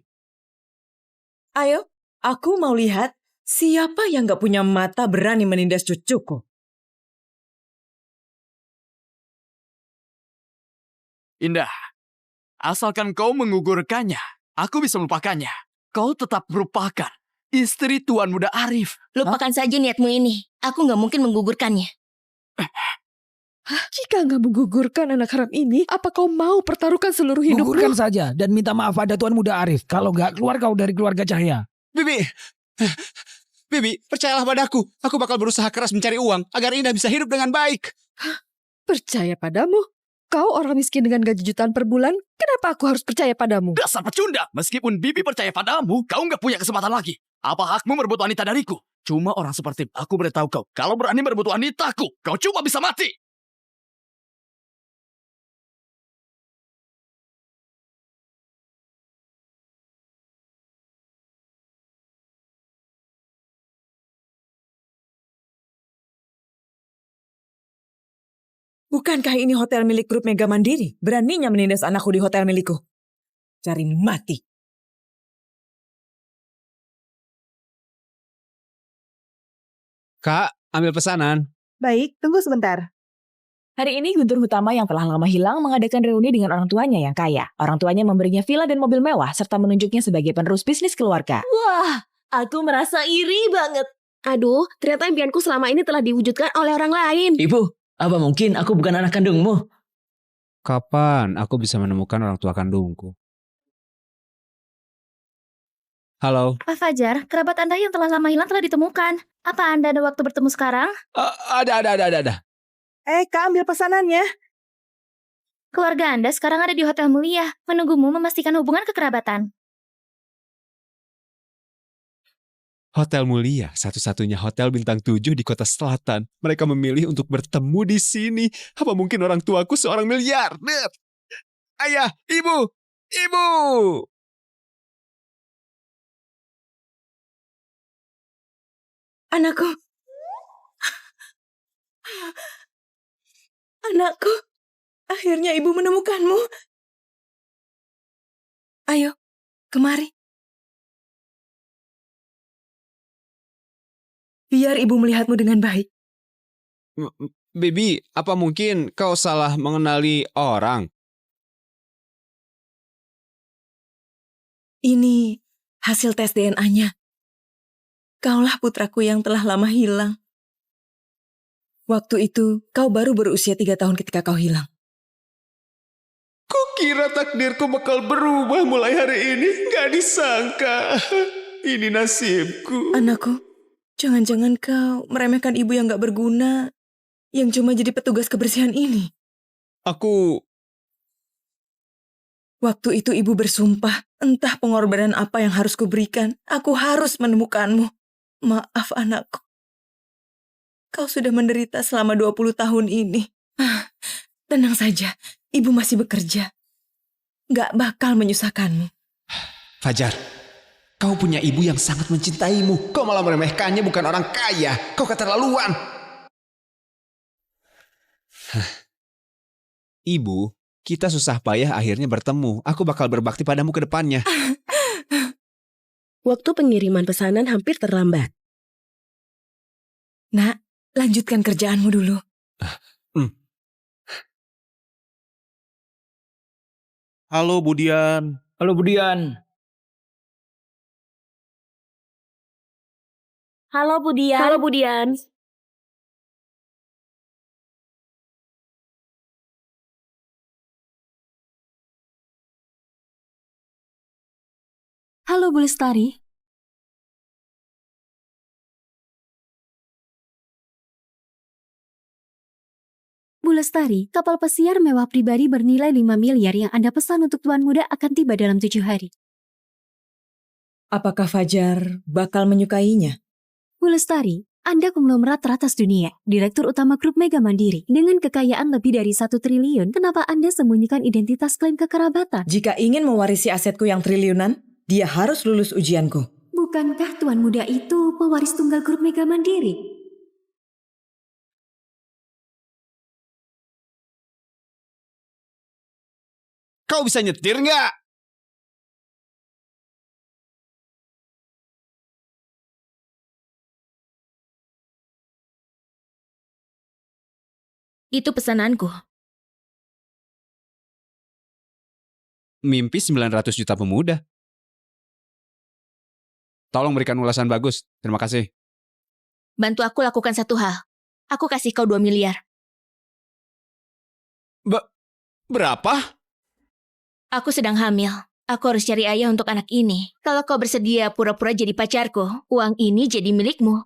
S7: Ayo, aku mau lihat siapa yang gak punya mata berani menindas cucuku.
S8: Indah, asalkan kau menggugurkannya, aku bisa melupakannya. Kau tetap merupakan istri Tuan Muda Arif.
S9: Lupakan saja niatmu ini. Aku nggak mungkin menggugurkannya.
S11: Jika gak menggugurkan anak haram ini, apa kau mau pertaruhkan seluruh hidupmu?
S10: Gugurkan saja dan minta maaf pada Tuan Muda Arif. Kalau nggak keluar kau dari keluarga Cahya.
S1: Bibi, percayalah padaku. Aku bakal berusaha keras mencari uang agar Indah bisa hidup dengan baik.
S11: Percaya padamu? Kau orang miskin dengan gaji jutaan per bulan, kenapa aku harus percaya padamu?
S8: Dasar pecunda! Meskipun Bibi percaya padamu, kau nggak punya kesempatan lagi. Apa hakmu merebut wanita dariku? Cuma orang seperti aku beritahu kau, kalau berani merebut wanitaku, kau cuma bisa mati.
S7: Bukankah ini hotel milik grup Mega Mandiri? Beraninya menindas anakku di hotel milikku. Cari mati.
S1: Kak, ambil pesanan.
S2: Baik, tunggu sebentar.
S3: Hari ini Guntur Hutama yang telah lama hilang mengadakan reuni dengan orang tuanya yang kaya. Orang tuanya memberinya villa dan mobil mewah serta menunjuknya sebagai penerus bisnis keluarga.
S9: Wah, aku merasa iri banget.
S4: Aduh, ternyata impianku selama ini telah diwujudkan oleh orang lain.
S5: Ibu, apa mungkin aku bukan anak kandungmu?
S1: Kapan aku bisa menemukan orang tua kandungku? Halo.
S12: Pak Fajar, kerabat Anda yang telah lama hilang telah ditemukan. Apa Anda ada waktu bertemu sekarang?
S1: Ada.
S2: Kak, ambil pesanannya.
S12: Keluarga Anda sekarang ada di Hotel Mulia, menunggumu memastikan hubungan kekerabatan.
S1: Hotel Mulia, satu-satunya hotel bintang 7 di kota selatan. Mereka memilih untuk bertemu di sini. Apa mungkin orang tuaku seorang miliarder? Ayah, ibu!
S7: Anakku. Anakku. Akhirnya ibu menemukanmu. Ayo, kemari. Biar ibu melihatmu dengan baik.
S1: Bibi, apa mungkin kau salah mengenali orang?
S7: Ini hasil tes DNA-nya. Kaulah putraku yang telah lama hilang. Waktu itu, kau baru berusia 3 tahun ketika kau hilang.
S1: Kukira takdirku bakal berubah mulai hari ini. Gak disangka. Ini nasibku.
S7: Anakku, jangan-jangan kau meremehkan ibu yang gak berguna, yang cuma jadi petugas kebersihan ini. Waktu itu ibu bersumpah, entah pengorbanan apa yang harus kuberikan, aku harus menemukanmu. Maaf anakku. Kau sudah menderita selama 20 tahun ini. Tenang saja, ibu masih bekerja. Gak bakal menyusahkanmu.
S1: Fajar, kau punya ibu yang sangat mencintaimu. Kau malah meremehkannya, bukan orang kaya. Kau keterlaluan. Ibu, kita susah payah akhirnya bertemu. Aku bakal berbakti padamu ke depannya.
S4: Waktu pengiriman pesanan hampir terlambat.
S7: Nak, lanjutkan kerjaanmu dulu.
S5: Halo Budian.
S13: Halo Budian.
S12: Halo Budian.
S4: Halo Budian.
S6: Halo Bu Lestari. Bu Lestari, kapal pesiar mewah pribadi bernilai 5 miliar yang Anda pesan untuk Tuan Muda akan tiba dalam 7 hari.
S7: Apakah Fajar bakal menyukainya?
S6: Bu Lestari, Anda konglomerat teratas dunia, Direktur Utama Grup Mega Mandiri. Dengan kekayaan lebih dari 1 triliun, kenapa Anda sembunyikan identitas klaim kekerabatan?
S7: Jika ingin mewarisi asetku yang triliunan, dia harus lulus ujianku.
S6: Bukankah Tuan Muda itu pewaris tunggal Grup Mega Mandiri?
S1: Kau bisa nyetir nggak?
S9: Itu pesananku.
S1: Mimpi 900 juta pemuda. Tolong berikan ulasan bagus. Terima kasih.
S9: Bantu aku lakukan satu hal. Aku kasih kau 2 miliar.
S1: Berapa?
S9: Aku sedang hamil. Aku harus cari ayah untuk anak ini. Kalau kau bersedia pura-pura jadi pacarku, uang ini jadi milikmu.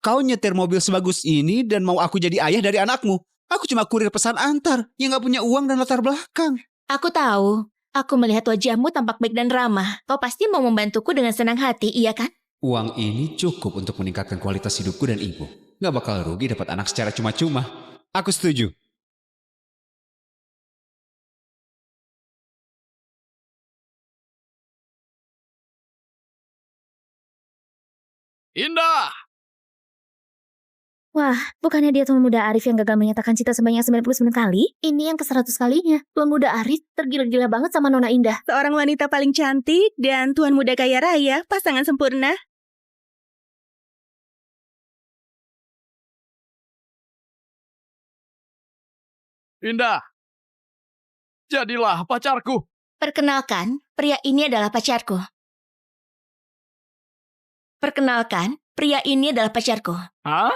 S1: Kau nyetir mobil sebagus ini dan mau aku jadi ayah dari anakmu. Aku cuma kurir pesan antar yang gak punya uang dan latar belakang.
S9: Aku tahu. Aku melihat wajahmu tampak baik dan ramah. Kau pasti mau membantuku dengan senang hati, iya kan?
S1: Uang ini cukup untuk meningkatkan kualitas hidupku dan ibu. Gak bakal rugi dapat anak secara cuma-cuma. Aku setuju.
S8: Indah!
S12: Wah, bukannya dia Tuan Muda Arif yang gagal menyatakan cinta sebanyak 99 kali? Ini yang ke-100 kalinya. Tuan Muda Arif tergila-gila banget sama Nona Indah.
S2: Seorang wanita paling cantik dan Tuan Muda kaya raya, pasangan sempurna.
S8: Indah! Jadilah pacarku.
S9: Perkenalkan, pria ini adalah pacarku. Perkenalkan, pria ini adalah pacarku.
S8: Hah?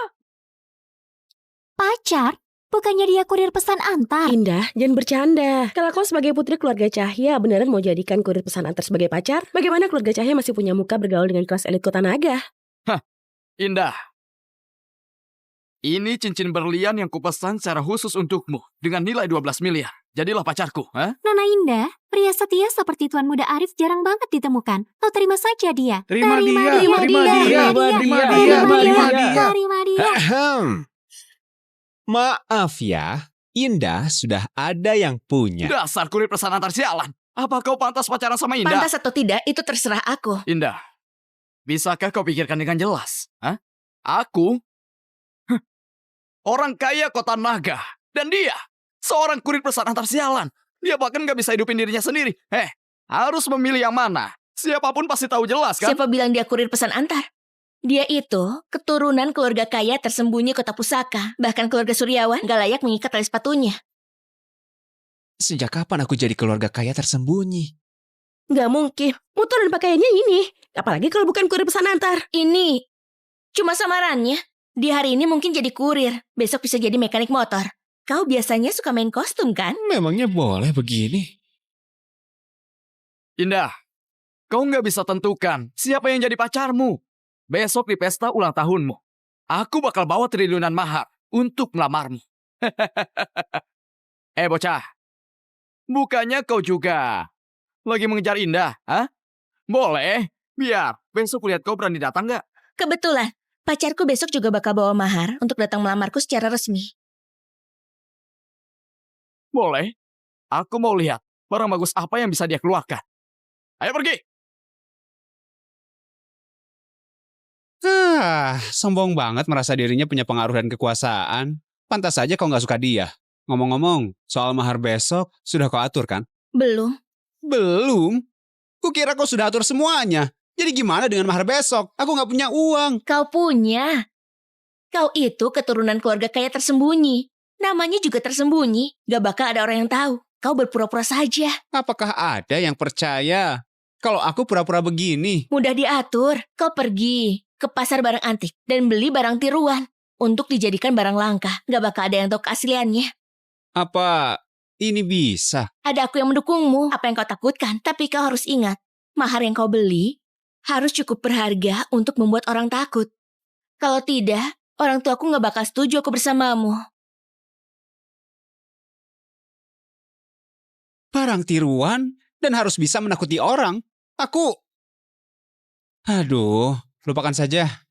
S12: Pacar? Bukannya dia kurir pesan antar?
S4: Indah, jangan bercanda. Kalau kau sebagai putri keluarga Cahya beneran mau jadikan kurir pesan antar sebagai pacar, bagaimana keluarga Cahya masih punya muka bergaul dengan kelas elit kota naga?
S8: Indah. Ini cincin berlian yang kupesan secara khusus untukmu dengan nilai 12 miliar. Jadilah pacarku, ha?
S6: Nona Indah, pria setia seperti Tuan Muda Arif jarang banget ditemukan. Kau terima saja dia.
S5: Terima dia.
S1: Ahem. Maaf ya, Indah sudah ada yang punya.
S8: Dasar kurir pesan antar sialan. Apa kau pantas pacaran sama Indah?
S9: Pantas atau tidak, itu terserah aku.
S8: Indah, bisakah kau pikirkan dengan jelas? Hah? Aku? Orang kaya kota naga. Dan dia, seorang kurir pesan antar sialan. Dia bahkan gak bisa hidupin dirinya sendiri. Harus memilih yang mana. Siapapun pasti tahu jelas kan?
S9: Siapa bilang dia kurir pesan antar? Dia itu keturunan keluarga kaya tersembunyi kota pusaka. Bahkan keluarga Suryawan gak layak mengikat tali sepatunya.
S1: Sejak kapan aku jadi keluarga kaya tersembunyi?
S4: Nggak mungkin. Motor dan pakaiannya ini. Apalagi kalau bukan kurir pesan antar.
S9: Ini cuma samarannya. Di hari ini mungkin jadi kurir. Besok bisa jadi mekanik motor. Kau biasanya suka main kostum kan?
S1: Memangnya boleh begini?
S8: Indah, kau nggak bisa tentukan siapa yang jadi pacarmu. Besok di pesta ulang tahunmu, aku bakal bawa triliunan mahar untuk melamarmu. Bocah, bukannya kau juga lagi mengejar Indah, hah? Boleh, biar besok lihat kau berani datang nggak?
S9: Kebetulan, pacarku besok juga bakal bawa mahar untuk datang melamarku secara resmi.
S8: Boleh, aku mau lihat barang bagus apa yang bisa dia keluarkan. Ayo pergi!
S1: Sombong banget merasa dirinya punya pengaruh dan kekuasaan. Pantas saja kau nggak suka dia. Ngomong-ngomong, soal mahar besok, sudah kau atur kan?
S9: Belum.
S1: Belum? Kukira kau sudah atur semuanya. Jadi gimana dengan mahar besok? Aku nggak punya uang.
S9: Kau punya. Kau itu keturunan keluarga kaya tersembunyi. Namanya juga tersembunyi. Gak bakal ada orang yang tahu. Kau berpura-pura saja.
S1: Apakah ada yang percaya kalau aku pura-pura begini?
S9: Mudah diatur. Kau pergi ke pasar barang antik dan beli barang tiruan untuk dijadikan barang langka. Gak bakal ada yang tahu keasliannya.
S1: Apa ini bisa?
S9: Ada aku yang mendukungmu. Apa yang kau takutkan? Tapi kau harus ingat, mahar yang kau beli harus cukup berharga untuk membuat orang takut. Kalau tidak, orang tuaku gak bakal setuju aku bersamamu.
S1: Barang tiruan dan harus bisa menakuti orang. Aduh, lupakan saja.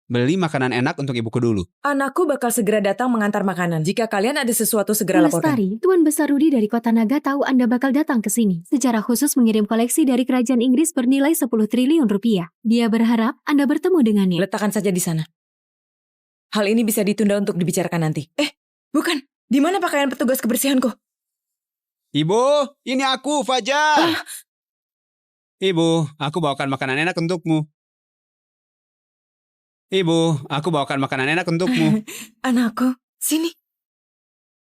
S1: Beli makanan enak untuk ibuku dulu.
S7: Anakku bakal segera datang mengantar makanan. Jika kalian ada sesuatu, segera
S6: Bu
S7: laporkan.
S6: Lestari, Tuan Besar Rudi dari Kota Naga tahu Anda bakal datang ke sini. Secara khusus mengirim koleksi dari kerajaan Inggris bernilai 10 triliun rupiah. Dia berharap Anda bertemu dengannya.
S7: Letakkan saja di sana. Hal ini bisa ditunda untuk dibicarakan nanti. Bukan. Di mana pakaian petugas kebersihanku?
S1: Ibu, ini aku, Fajar. Ibu, aku bawakan makanan enak untukmu. Ibu, aku bawakan makanan enak untukmu.
S7: Anakku, sini.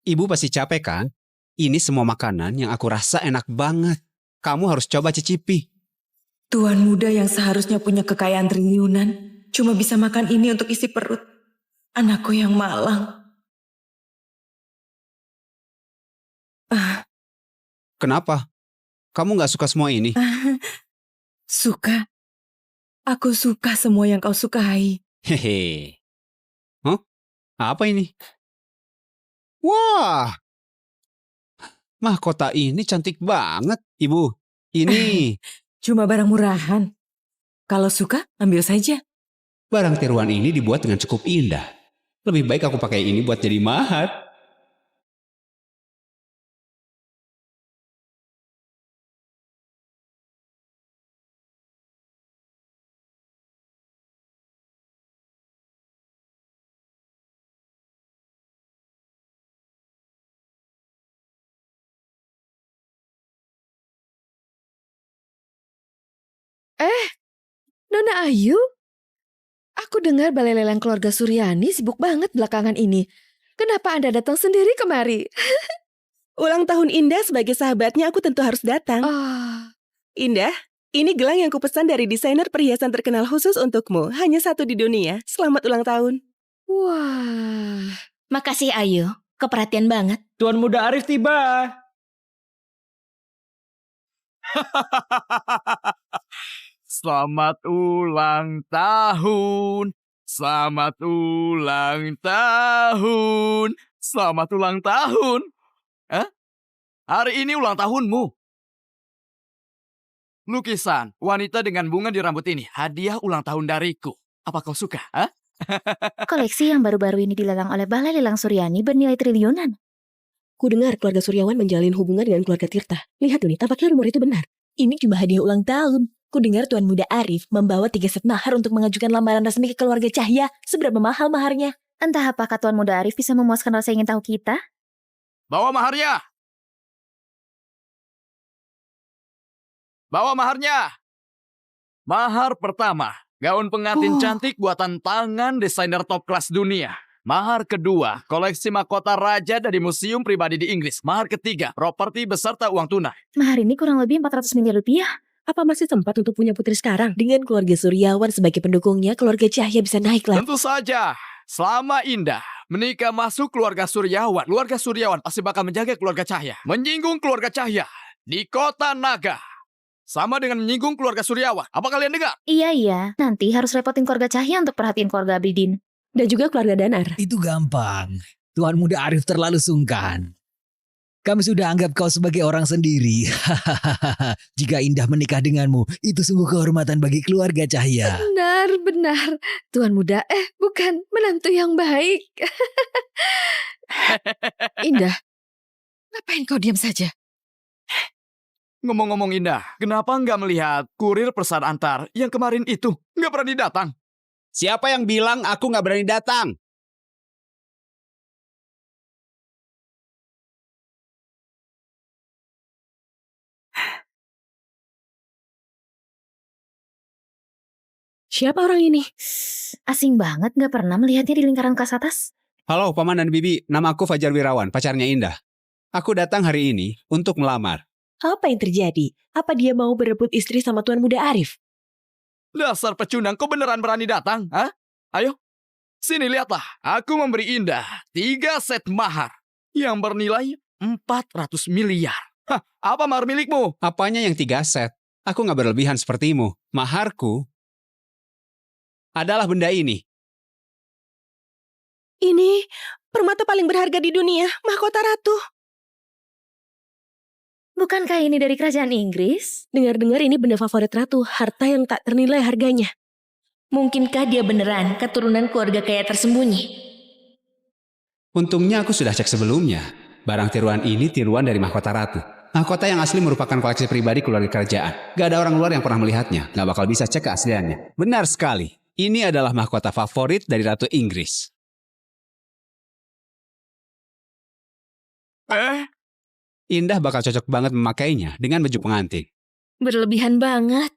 S1: Ibu pasti capek kan? Ini semua makanan yang aku rasa enak banget. Kamu harus coba cicipi.
S7: Tuan muda yang seharusnya punya kekayaan triliunan cuma bisa makan ini untuk isi perut. Anakku yang malang.
S1: Kenapa? Kamu gak suka semua ini?
S7: Suka. Aku suka semua yang kau sukai.
S1: Hehe. Hah? Apa ini? Wah! Mahkota ini cantik banget, Ibu. Ini.
S7: Cuma barang murahan. Kalau suka, ambil saja.
S1: Barang tiruan ini dibuat dengan cukup indah. Lebih baik aku pakai ini buat jadi mahar.
S11: Nona Ayu? Aku dengar balai lelang keluarga Suryani sibuk banget belakangan ini. Kenapa Anda datang sendiri kemari?
S2: Ulang tahun Indah sebagai sahabatnya aku tentu harus datang. Indah, ini gelang yang kupesan dari desainer perhiasan terkenal khusus untukmu. Hanya satu di dunia. Selamat ulang tahun.
S9: Wah. Makasih Ayu. Keperhatian banget.
S13: Tuan Muda Arif tiba.
S8: Selamat ulang tahun. Selamat ulang tahun. Selamat ulang tahun. Hari ini ulang tahunmu. Lukisan wanita dengan bunga di rambut ini hadiah ulang tahun dariku. Apa kau suka?
S12: Koleksi yang baru-baru ini dilelang oleh Balai Lelang Suryani bernilai triliunan.
S4: Ku dengar keluarga Suryawan menjalin hubungan dengan keluarga Tirta. Lihat Doni, tampaknya rumor itu benar.
S3: Ini cuma hadiah ulang tahun. Ku dengar Tuan Muda Arif membawa 3 set mahar untuk mengajukan lamaran resmi ke keluarga Cahya. Seberapa mahal maharnya?
S12: Entah apakah Tuan Muda Arif bisa memuaskan rasa ingin tahu kita?
S8: Bawa maharnya. Bawa maharnya. Mahar pertama, gaun pengantin cantik buatan tangan desainer top kelas dunia. Mahar kedua, koleksi mahkota raja dari museum pribadi di Inggris. Mahar ketiga, properti beserta uang tunai.
S12: Mahar ini kurang lebih 400 miliar rupiah.
S4: Apa masih sempat untuk punya putri sekarang? Dengan keluarga Suryawan sebagai pendukungnya, keluarga Cahya bisa naik lah.
S8: Tentu saja, selama Indah menikah masuk keluarga Suryawan pasti bakal menjaga keluarga Cahya. Menyinggung keluarga Cahya di Kota Naga sama dengan menyinggung keluarga Suryawan. Apa kalian dengar?
S12: Iya. Nanti harus repotin keluarga Cahya untuk perhatiin keluarga Abidin.
S4: Dan juga keluarga Danar.
S10: Itu gampang. Tuan Muda Arif terlalu sungkan. Kami sudah anggap kau sebagai orang sendiri. Jika Indah menikah denganmu, itu sungguh kehormatan bagi keluarga Cahya.
S11: Benar. Tuan Muda, bukan menantu yang baik. Indah, ngapain kau diam saja?
S8: Ngomong-ngomong Indah, kenapa nggak melihat kurir pesan antar yang kemarin itu? Nggak berani datang.
S1: Siapa yang bilang aku nggak berani datang?
S4: Siapa orang ini?
S12: Asing banget, gak pernah melihatnya di lingkaran kelas atas.
S1: Halo Paman dan Bibi, nama aku Fajar Wirawan, pacarnya Indah. Aku datang hari ini untuk melamar.
S2: Apa yang terjadi? Apa dia mau berebut istri sama Tuan Muda Arif?
S8: Dasar pecundang, kau beneran berani datang? Hah? Ayo, sini lihatlah. Aku memberi Indah 3 set mahar yang bernilai 400 miliar. Hah, apa mahar milikmu?
S1: Apanya yang 3 set? Aku nggak berlebihan sepertimu. Maharku adalah benda ini.
S2: Ini permata paling berharga di dunia, mahkota ratu.
S12: Bukankah ini dari kerajaan Inggris?
S4: Dengar-dengar ini benda favorit ratu, harta yang tak ternilai harganya.
S9: Mungkinkah dia beneran keturunan keluarga kaya tersembunyi?
S1: Untungnya aku sudah cek sebelumnya. Barang tiruan ini tiruan dari mahkota ratu. Mahkota yang asli merupakan koleksi pribadi keluarga kerajaan. Gak ada orang luar yang pernah melihatnya. Gak bakal bisa cek keasliannya. Benar sekali. Ini adalah mahkota favorit dari Ratu Inggris. Indah bakal cocok banget memakainya dengan baju pengantin.
S9: Berlebihan banget.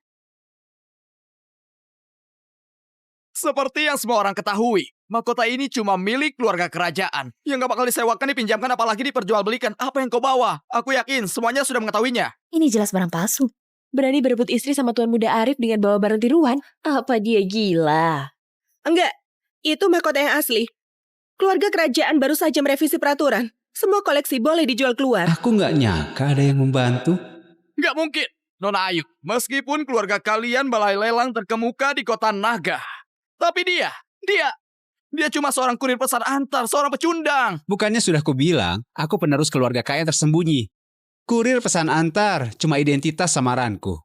S8: Seperti yang semua orang ketahui, mahkota ini cuma milik keluarga kerajaan. Yang gak bakal disewakan, dipinjamkan, apalagi diperjualbelikan. Apa yang kau bawa? Aku yakin semuanya sudah mengetahuinya.
S12: Ini jelas barang palsu.
S2: Berani berebut istri sama Tuan Muda Arif dengan bawa barang tiruan?
S4: Apa dia gila?
S2: Enggak, itu mahkota yang asli. Keluarga kerajaan baru saja merevisi peraturan. Semua koleksi boleh dijual keluar.
S1: Aku nggak nyangka ada yang membantu.
S8: Nggak mungkin, Nona Ayu. Meskipun keluarga kalian balai lelang terkemuka di kota Naga. Tapi dia cuma seorang kurir pesan antar, seorang pecundang.
S1: Bukannya sudah kubilang, aku penerus keluarga kaya tersembunyi. Kurir pesan antar, cuma identitas samaranku.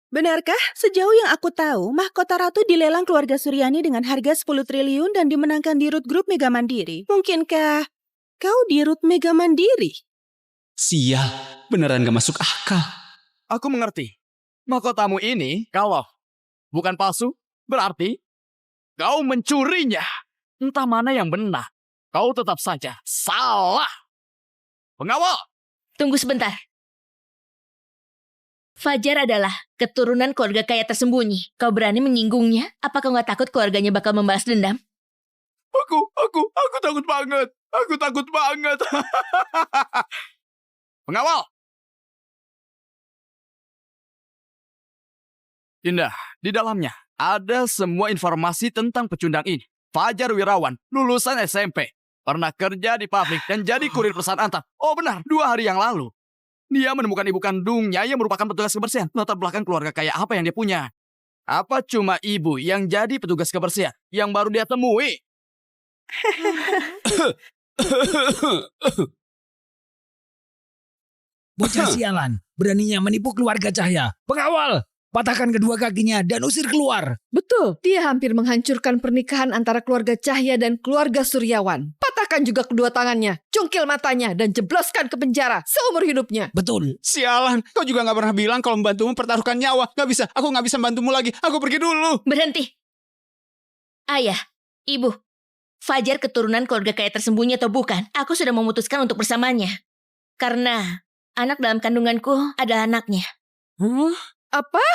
S2: Benarkah? Sejauh yang aku tahu, mahkota ratu dilelang keluarga Suryani dengan harga 10 triliun dan dimenangkan di Root Group Mega Mandiri. Mungkinkah kau di Root Mega Mandiri?
S1: Sial, beneran gak masuk akal.
S8: Aku mengerti. Mahkotamu ini, kalau bukan palsu, berarti kau mencurinya. Entah mana yang benar. Kau tetap saja salah. Pengawal!
S9: Tunggu sebentar. Fajar adalah keturunan keluarga kaya tersembunyi. Kau berani menyinggungnya? Apa kau gak takut keluarganya bakal membalas dendam?
S8: Aku takut banget. Aku takut banget. Pengawal! Indah, di dalamnya ada semua informasi tentang pecundang ini. Fajar Wirawan, lulusan SMP. Pernah kerja di pabrik dan jadi kurir pesan antar. Oh benar, 2 hari yang lalu. Dia menemukan ibu kandungnya yang merupakan petugas kebersihan. Latar belakang keluarga kaya apa yang dia punya? Apa cuma ibu yang jadi petugas kebersihan yang baru dia temui?
S10: Bocah sialan, beraninya menipu keluarga Cahya. Pengawal, patahkan kedua kakinya dan usir keluar.
S11: Betul, dia hampir menghancurkan pernikahan antara keluarga Cahya dan keluarga Suryawan. Patahkan juga kedua tangannya, cungkil matanya, dan jebloskan ke penjara seumur hidupnya.
S10: Betul.
S1: Sialan, kau juga gak pernah bilang kalau membantumu pertaruhkan nyawa. Gak bisa, aku gak bisa membantumu lagi. Aku pergi dulu.
S9: Berhenti. Ayah, ibu, Fajar keturunan keluarga kaya tersembunyi atau bukan, aku sudah memutuskan untuk bersamanya. Karena anak dalam kandunganku adalah anaknya.
S11: Apa?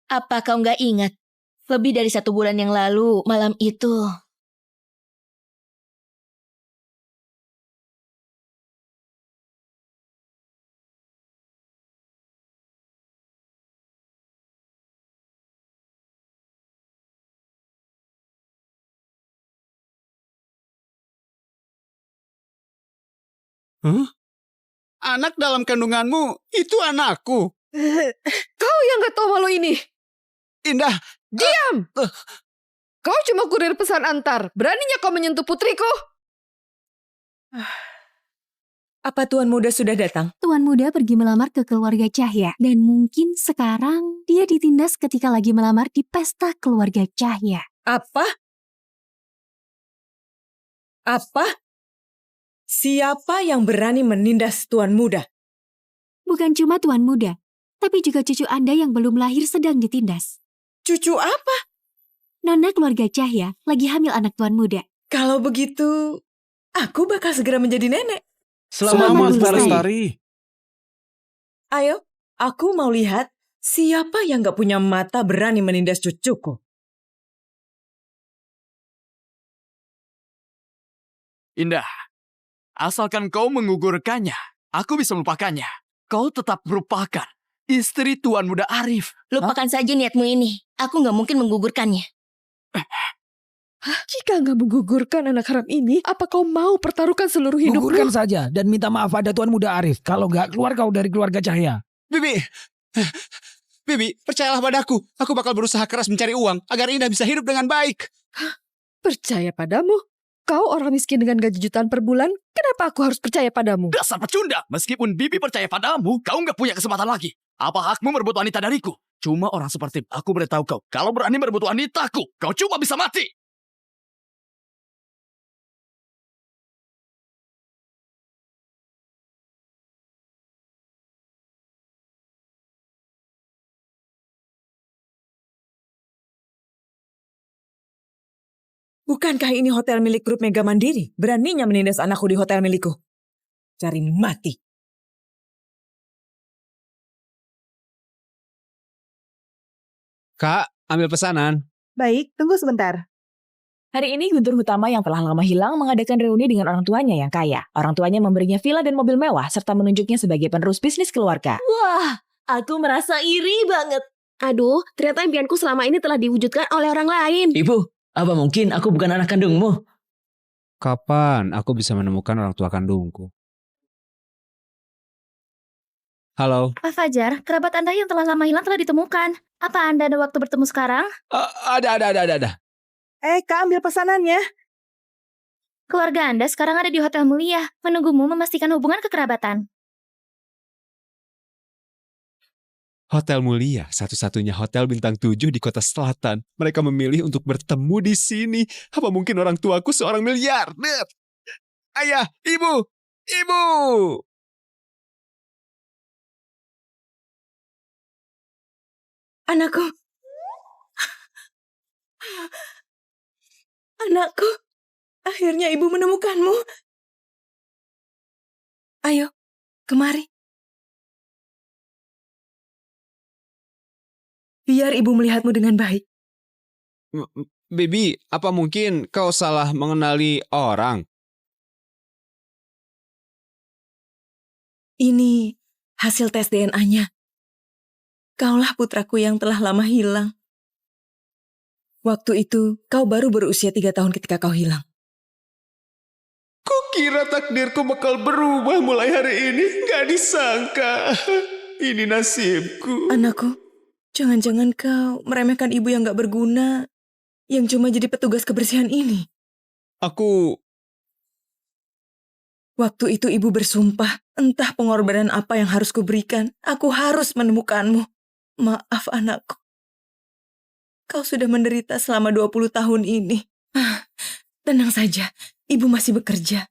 S9: Apa kau nggak ingat? Lebih dari 1 bulan yang lalu, malam itu.
S1: Anak dalam kandunganmu, itu anakku.
S11: Kau yang gak tahu malu ini.
S1: Indah.
S11: Diam! Kau cuma kurir pesan antar. Beraninya kau menyentuh putriku?
S7: Apa Tuan Muda sudah datang?
S6: Tuan Muda pergi melamar ke keluarga Cahya. Dan mungkin sekarang dia ditindas ketika lagi melamar di pesta keluarga Cahya.
S7: Apa? Siapa yang berani menindas Tuan Muda?
S6: Bukan cuma Tuan Muda, tapi juga cucu Anda yang belum lahir sedang ditindas.
S7: Cucu apa?
S6: Nona keluarga Cahya lagi hamil anak Tuan Muda.
S7: Kalau begitu, aku bakal segera menjadi nenek.
S5: Selamat Lestari.
S7: Ayo, aku mau lihat Siapa yang gak punya mata berani menindas cucuku?
S8: Indah, asalkan kau menggugurkannya, aku bisa melupakannya. Kau tetap merupakan istri Tuan Muda Arif.
S9: Lupakan saja niatmu ini. Aku nggak mungkin menggugurkannya.
S11: Jika nggak menggugurkan anak haram ini, apa kau mau pertaruhkan seluruh hidupmu?
S10: Gugurkan saja dan minta maaf pada Tuan Muda Arif. Kalau nggak, keluar kau dari keluarga Cahya.
S1: Bibi, percayalah padaku. Aku bakal berusaha keras mencari uang agar Indah bisa hidup dengan baik.
S11: Percaya padamu? Kau orang miskin dengan gaji jutaan per bulan, kenapa aku harus percaya padamu?
S8: Dasar pecunda! Meskipun Bibi percaya padamu, kau nggak punya kesempatan lagi. Apa hakmu merebut wanita dariku? Cuma orang seperti aku beritahu kau, kalau berani merebut wanitaku, kau cuma bisa mati.
S7: Bukankah ini hotel milik grup Mega Mandiri? Beraninya menindas anakku di hotel milikku. Cari mati.
S1: Kak, ambil pesanan.
S2: Baik, tunggu sebentar.
S3: Hari ini Guntur Hutama yang telah lama hilang mengadakan reuni dengan orang tuanya yang kaya. Orang tuanya memberinya villa dan mobil mewah serta menunjuknya sebagai penerus bisnis keluarga.
S4: Wah, aku merasa iri banget. Aduh, ternyata impianku selama ini telah diwujudkan oleh orang lain.
S13: Ibu, apa mungkin aku bukan anak kandungmu?
S1: Kapan aku bisa menemukan orang tua kandungku? Halo.
S12: Pak Fajar, kerabat Anda yang telah lama hilang telah ditemukan. Apa Anda ada waktu bertemu sekarang?
S1: Ada.
S2: Kak, ambil pesanannya.
S12: Keluarga Anda sekarang ada di Hotel Mulia, menunggumu memastikan hubungan kekerabatan.
S1: Hotel Mulia, satu-satunya hotel bintang 7 di kota selatan. Mereka memilih untuk bertemu di sini. Apa mungkin orang tuaku seorang miliarder? Ayah, ibu!
S7: Anakku. Anakku. Akhirnya ibu menemukanmu. Ayo, kemari. Biar ibu melihatmu dengan baik.
S1: Bibi, apa mungkin kau salah mengenali orang?
S7: Ini hasil tes DNA-nya. Kaulah putraku yang telah lama hilang. Waktu itu, kau baru berusia 3 tahun ketika kau hilang.
S1: Kukira takdirku bakal berubah mulai hari ini. Gak disangka. Ini nasibku.
S7: Anakku, jangan-jangan kau meremehkan ibu yang gak berguna, yang cuma jadi petugas kebersihan ini. Waktu itu ibu bersumpah, entah pengorbanan apa yang harus kuberikan, aku harus menemukanmu. Maaf anakku. Kau sudah menderita selama 20 tahun ini. Tenang saja, ibu masih bekerja.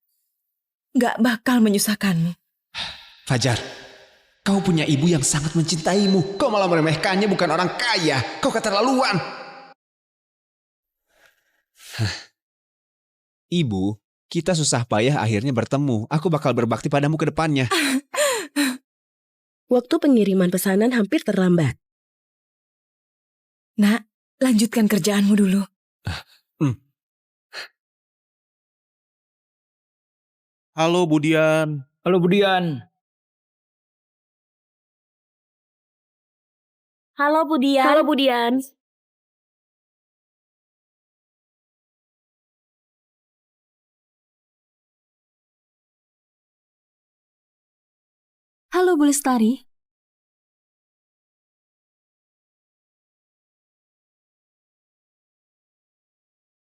S7: Gak bakal menyusahkanmu.
S1: Fajar, kau punya ibu yang sangat mencintaimu. Kau malah meremehkannya, bukan orang kaya. Kau keterlaluan. Ibu, kita susah payah akhirnya bertemu. Aku bakal berbakti padamu ke depannya.
S4: Waktu pengiriman pesanan hampir terlambat.
S7: Nak, lanjutkan kerjaanmu dulu.
S5: Halo Budian.
S13: Halo Budian.
S12: Halo Budian.
S4: Halo Budian.
S6: Halo Bu Lestari.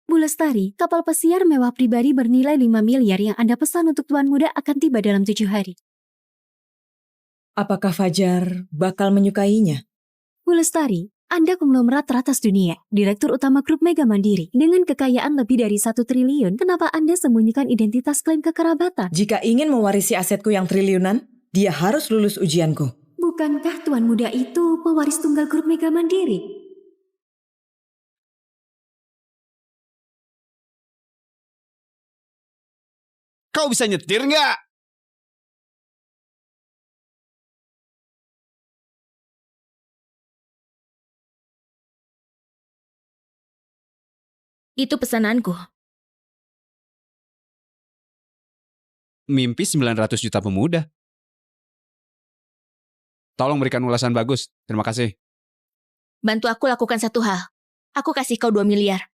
S6: Bu Lestari, kapal pesiar mewah pribadi bernilai 5 miliar yang Anda pesan untuk Tuan Muda akan tiba dalam 7 hari.
S7: Apakah Fajar bakal menyukainya?
S6: Bu Lestari, Anda konglomerat teratas dunia, Direktur Utama Grup Mega Mandiri. Dengan kekayaan lebih dari 1 triliun, kenapa Anda sembunyikan identitas klaim kekerabatan?
S7: Jika ingin mewarisi asetku yang triliunan, dia harus lulus ujianku.
S6: Bukankah Tuan Muda itu pewaris tunggal Grup Mega Mandiri?
S1: Kau bisa nyetir nggak?
S9: Itu pesananku.
S1: Mimpi 900 juta pemuda. Tolong berikan ulasan bagus. Terima kasih.
S9: Bantu aku lakukan satu hal. Aku kasih kau 2 miliar.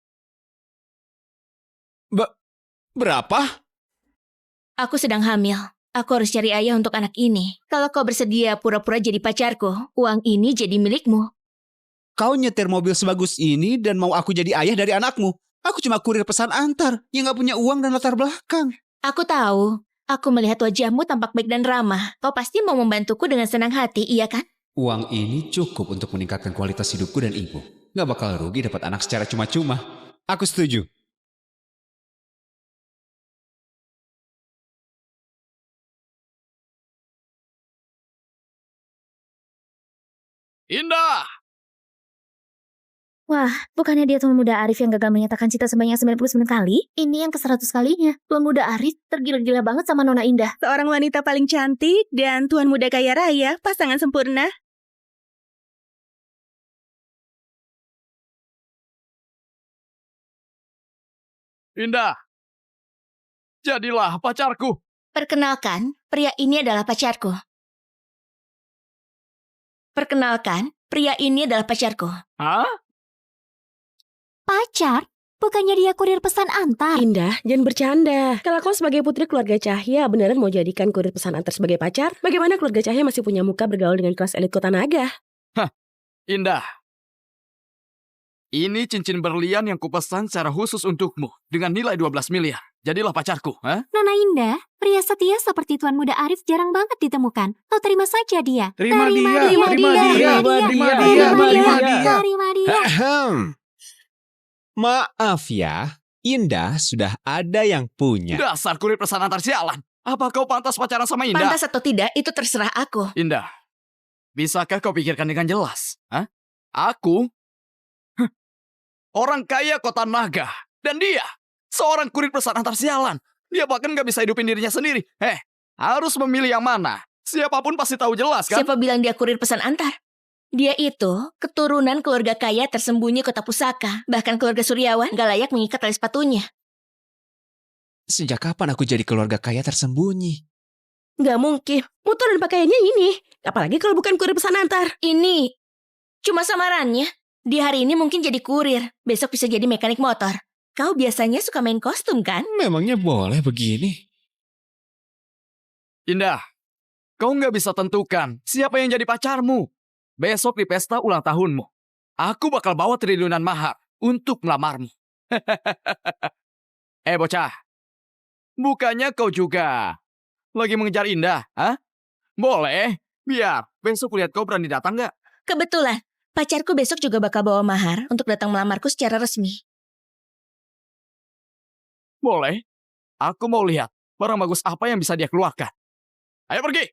S1: Berapa?
S9: Aku sedang hamil. Aku harus cari ayah untuk anak ini. Kalau kau bersedia pura-pura jadi pacarku, uang ini jadi milikmu.
S1: Kau nyetir mobil sebagus ini dan mau aku jadi ayah dari anakmu. Aku cuma kurir pesan antar yang gak punya uang dan latar belakang.
S9: Aku tahu. Aku melihat wajahmu tampak baik dan ramah. Kau pasti mau membantuku dengan senang hati, iya kan?
S1: Uang ini cukup untuk meningkatkan kualitas hidupku dan ibu. Gak bakal rugi dapat anak secara cuma-cuma. Aku setuju.
S8: Indah!
S12: Wah, bukannya dia tuan muda Arif yang gagal menyatakan cinta sebanyak 99 kali? Ini yang ke-100 kalinya. Tuan muda Arif tergila-gila banget sama Nona Indah.
S2: Seorang wanita paling cantik dan tuan muda kaya raya, pasangan sempurna.
S8: Indah! Jadilah pacarku.
S9: Perkenalkan, pria ini adalah pacarku. Perkenalkan, pria ini adalah pacarku.
S8: Hah?
S6: Pacar? Bukannya dia kurir pesan antar?
S4: Indah, jangan bercanda. Kalau kau sebagai putri keluarga Cahya beneran mau jadikan kurir pesan antar sebagai pacar, bagaimana keluarga Cahya masih punya muka bergaul dengan kelas elit kota naga?
S8: Indah. Ini cincin berlian yang kupesan secara khusus untukmu dengan nilai 12 miliar. Jadilah pacarku, ha?
S6: Nona Indah, pria setia seperti Tuan Muda Arif jarang banget ditemukan. Kau terima saja dia.
S5: Terima dia.
S1: Ahem. Maaf ya, Indah sudah ada yang punya.
S8: Dasar kurir pesan antar sialan. Apa kau pantas pacaran sama Indah?
S9: Pantas atau tidak, itu terserah aku.
S8: Indah, bisakah kau pikirkan dengan jelas? Hah? Aku? Orang kaya kota naga. Dan dia, seorang kurir pesan antar sialan. Dia bahkan gak bisa hidupin dirinya sendiri. Harus memilih yang mana. Siapapun pasti tahu jelas kan?
S9: Siapa bilang dia kurir pesan antar? Dia itu keturunan keluarga kaya tersembunyi kota pusaka. Bahkan keluarga Suryawan gak layak mengikat tali sepatunya.
S1: Sejak kapan aku jadi keluarga kaya tersembunyi?
S4: Gak mungkin. Motor dan pakaiannya ini. Apalagi kalau bukan kurir pesan antar.
S9: Ini cuma samarannya. Di hari ini mungkin jadi kurir. Besok bisa jadi mekanik motor. Kau biasanya suka main kostum kan?
S1: Memangnya boleh begini?
S8: Indah, kau gak bisa tentukan siapa yang jadi pacarmu. Besok di pesta ulang tahunmu, aku bakal bawa triliunan mahar untuk melamarmu. Bocah, bukannya kau juga lagi mengejar Indah, ha? Boleh, biar besok lihat kau berani datang gak?
S9: Kebetulan, pacarku besok juga bakal bawa mahar untuk datang melamarku secara resmi.
S8: Boleh, aku mau lihat barang bagus apa yang bisa dia keluarkan. Ayo pergi!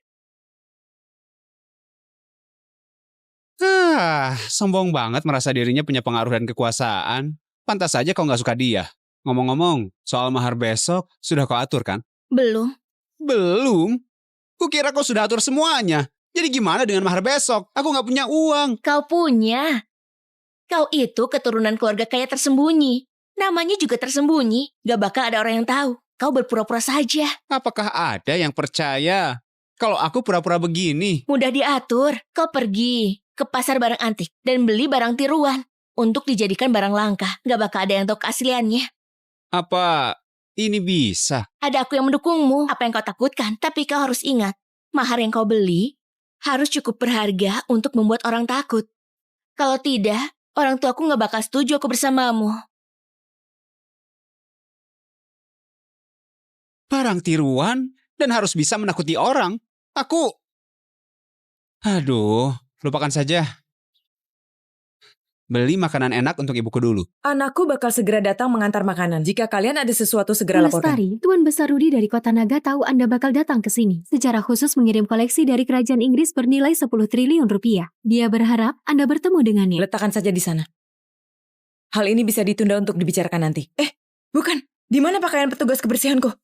S1: Sombong banget merasa dirinya punya pengaruh dan kekuasaan. Pantas saja kau gak suka dia. Ngomong-ngomong, soal mahar besok sudah kau atur kan?
S9: Belum.
S1: Belum? Kukira kau sudah atur semuanya. Jadi gimana dengan mahar besok? Aku gak punya uang.
S9: Kau punya. Kau itu keturunan keluarga kaya tersembunyi. Namanya juga tersembunyi. Gak bakal ada orang yang tahu. Kau berpura-pura saja.
S1: Apakah ada yang percaya kalau aku pura-pura begini?
S9: Mudah diatur. Kau pergi ke pasar barang antik dan beli barang tiruan untuk dijadikan barang langka. Gak bakal ada yang tahu keasliannya.
S1: Apa ini bisa?
S9: Ada aku yang mendukungmu. Apa yang kau takutkan? Tapi kau harus ingat, mahar yang kau beli harus cukup berharga untuk membuat orang takut. Kalau tidak, orang tuaku gak bakal setuju aku bersamamu.
S1: Barang tiruan dan harus bisa menakuti orang. Aduh, lupakan saja. Beli makanan enak untuk ibuku dulu.
S7: Anakku bakal segera datang mengantar makanan. Jika kalian ada sesuatu, segera laporkan.
S6: Lestari, Tuan Besar Rudi dari Kota Naga tahu Anda bakal datang ke sini. Secara khusus mengirim koleksi dari kerajaan Inggris bernilai 10 triliun rupiah. Dia berharap Anda bertemu dengannya.
S7: Letakkan saja di sana. Hal ini bisa ditunda untuk dibicarakan nanti. Bukan. Di mana pakaian petugas kebersihanku?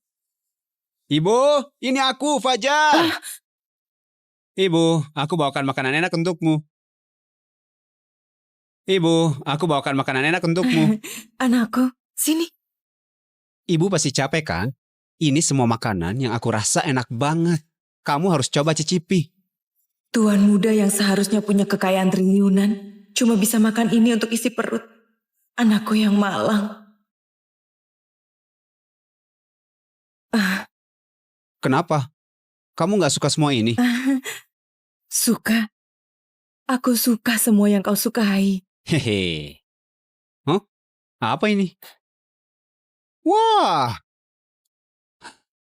S1: Ibu, ini aku, Fajar. Ibu, aku bawakan makanan enak untukmu. Ibu, aku bawakan makanan enak untukmu.
S7: Anakku, Sini.
S1: Ibu pasti capek kan? Ini semua makanan yang aku rasa enak banget. Kamu harus coba cicipi.
S7: Tuan muda yang seharusnya punya kekayaan triliunan cuma bisa makan ini untuk isi perut. Anakku yang malang.
S1: Kenapa? Kamu gak suka semua ini?
S7: Suka. Aku suka semua yang kau sukai.
S1: Hehe. Hah? Apa ini? Wah!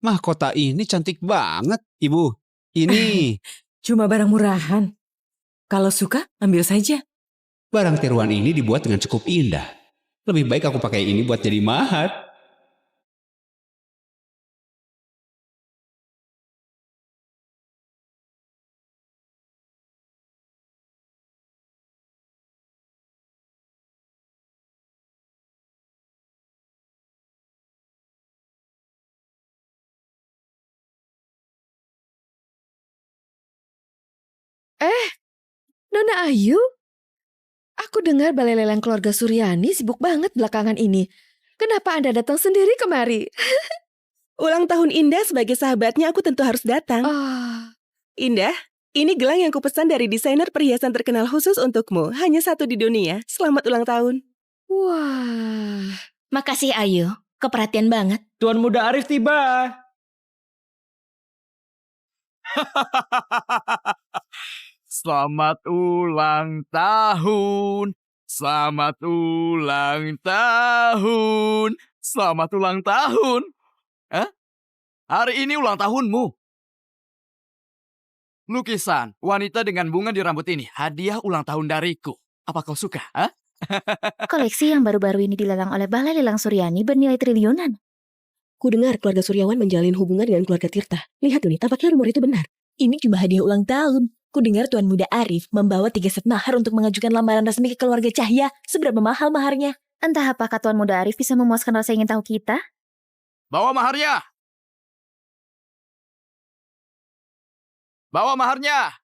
S1: Mahkota ini cantik banget, Ibu. Ini
S7: Cuma barang murahan. Kalau suka, ambil saja.
S1: barang tiruan ini dibuat dengan cukup indah. Lebih baik aku pakai ini buat jadi mahar.
S11: Nona Ayu? Aku dengar balai lelang keluarga Suryani sibuk banget belakangan ini. Kenapa Anda datang sendiri kemari?
S2: Ulang tahun Indah sebagai sahabatnya aku tentu harus datang. Indah, ini gelang yang kupesan dari desainer perhiasan terkenal khusus untukmu. Hanya satu di dunia. Selamat ulang tahun.
S11: Wah.
S9: Makasih Ayu, keperhatian banget.
S13: Tuan Muda Arif tiba.
S8: Selamat ulang tahun. Selamat ulang tahun. Selamat ulang tahun. Hari ini ulang tahunmu. Lukisan wanita dengan bunga di rambut ini hadiah ulang tahun dariku. Apa kau suka?
S12: Koleksi yang baru-baru ini dilelang oleh Balai Lelang Suryani bernilai triliunan.
S4: Ku dengar keluarga Suryawan menjalin hubungan dengan keluarga Tirta. Lihat nih, tampaknya rumor itu benar.
S3: Ini cuma hadiah ulang tahun. Ku dengar Tuan Muda Arif membawa 3 set mahar untuk mengajukan lamaran resmi ke keluarga Cahya. Seberapa mahal maharnya?
S12: Entah apakah Tuan Muda Arif bisa memuaskan rasa ingin tahu kita?
S8: Bawa maharnya. Bawa maharnya.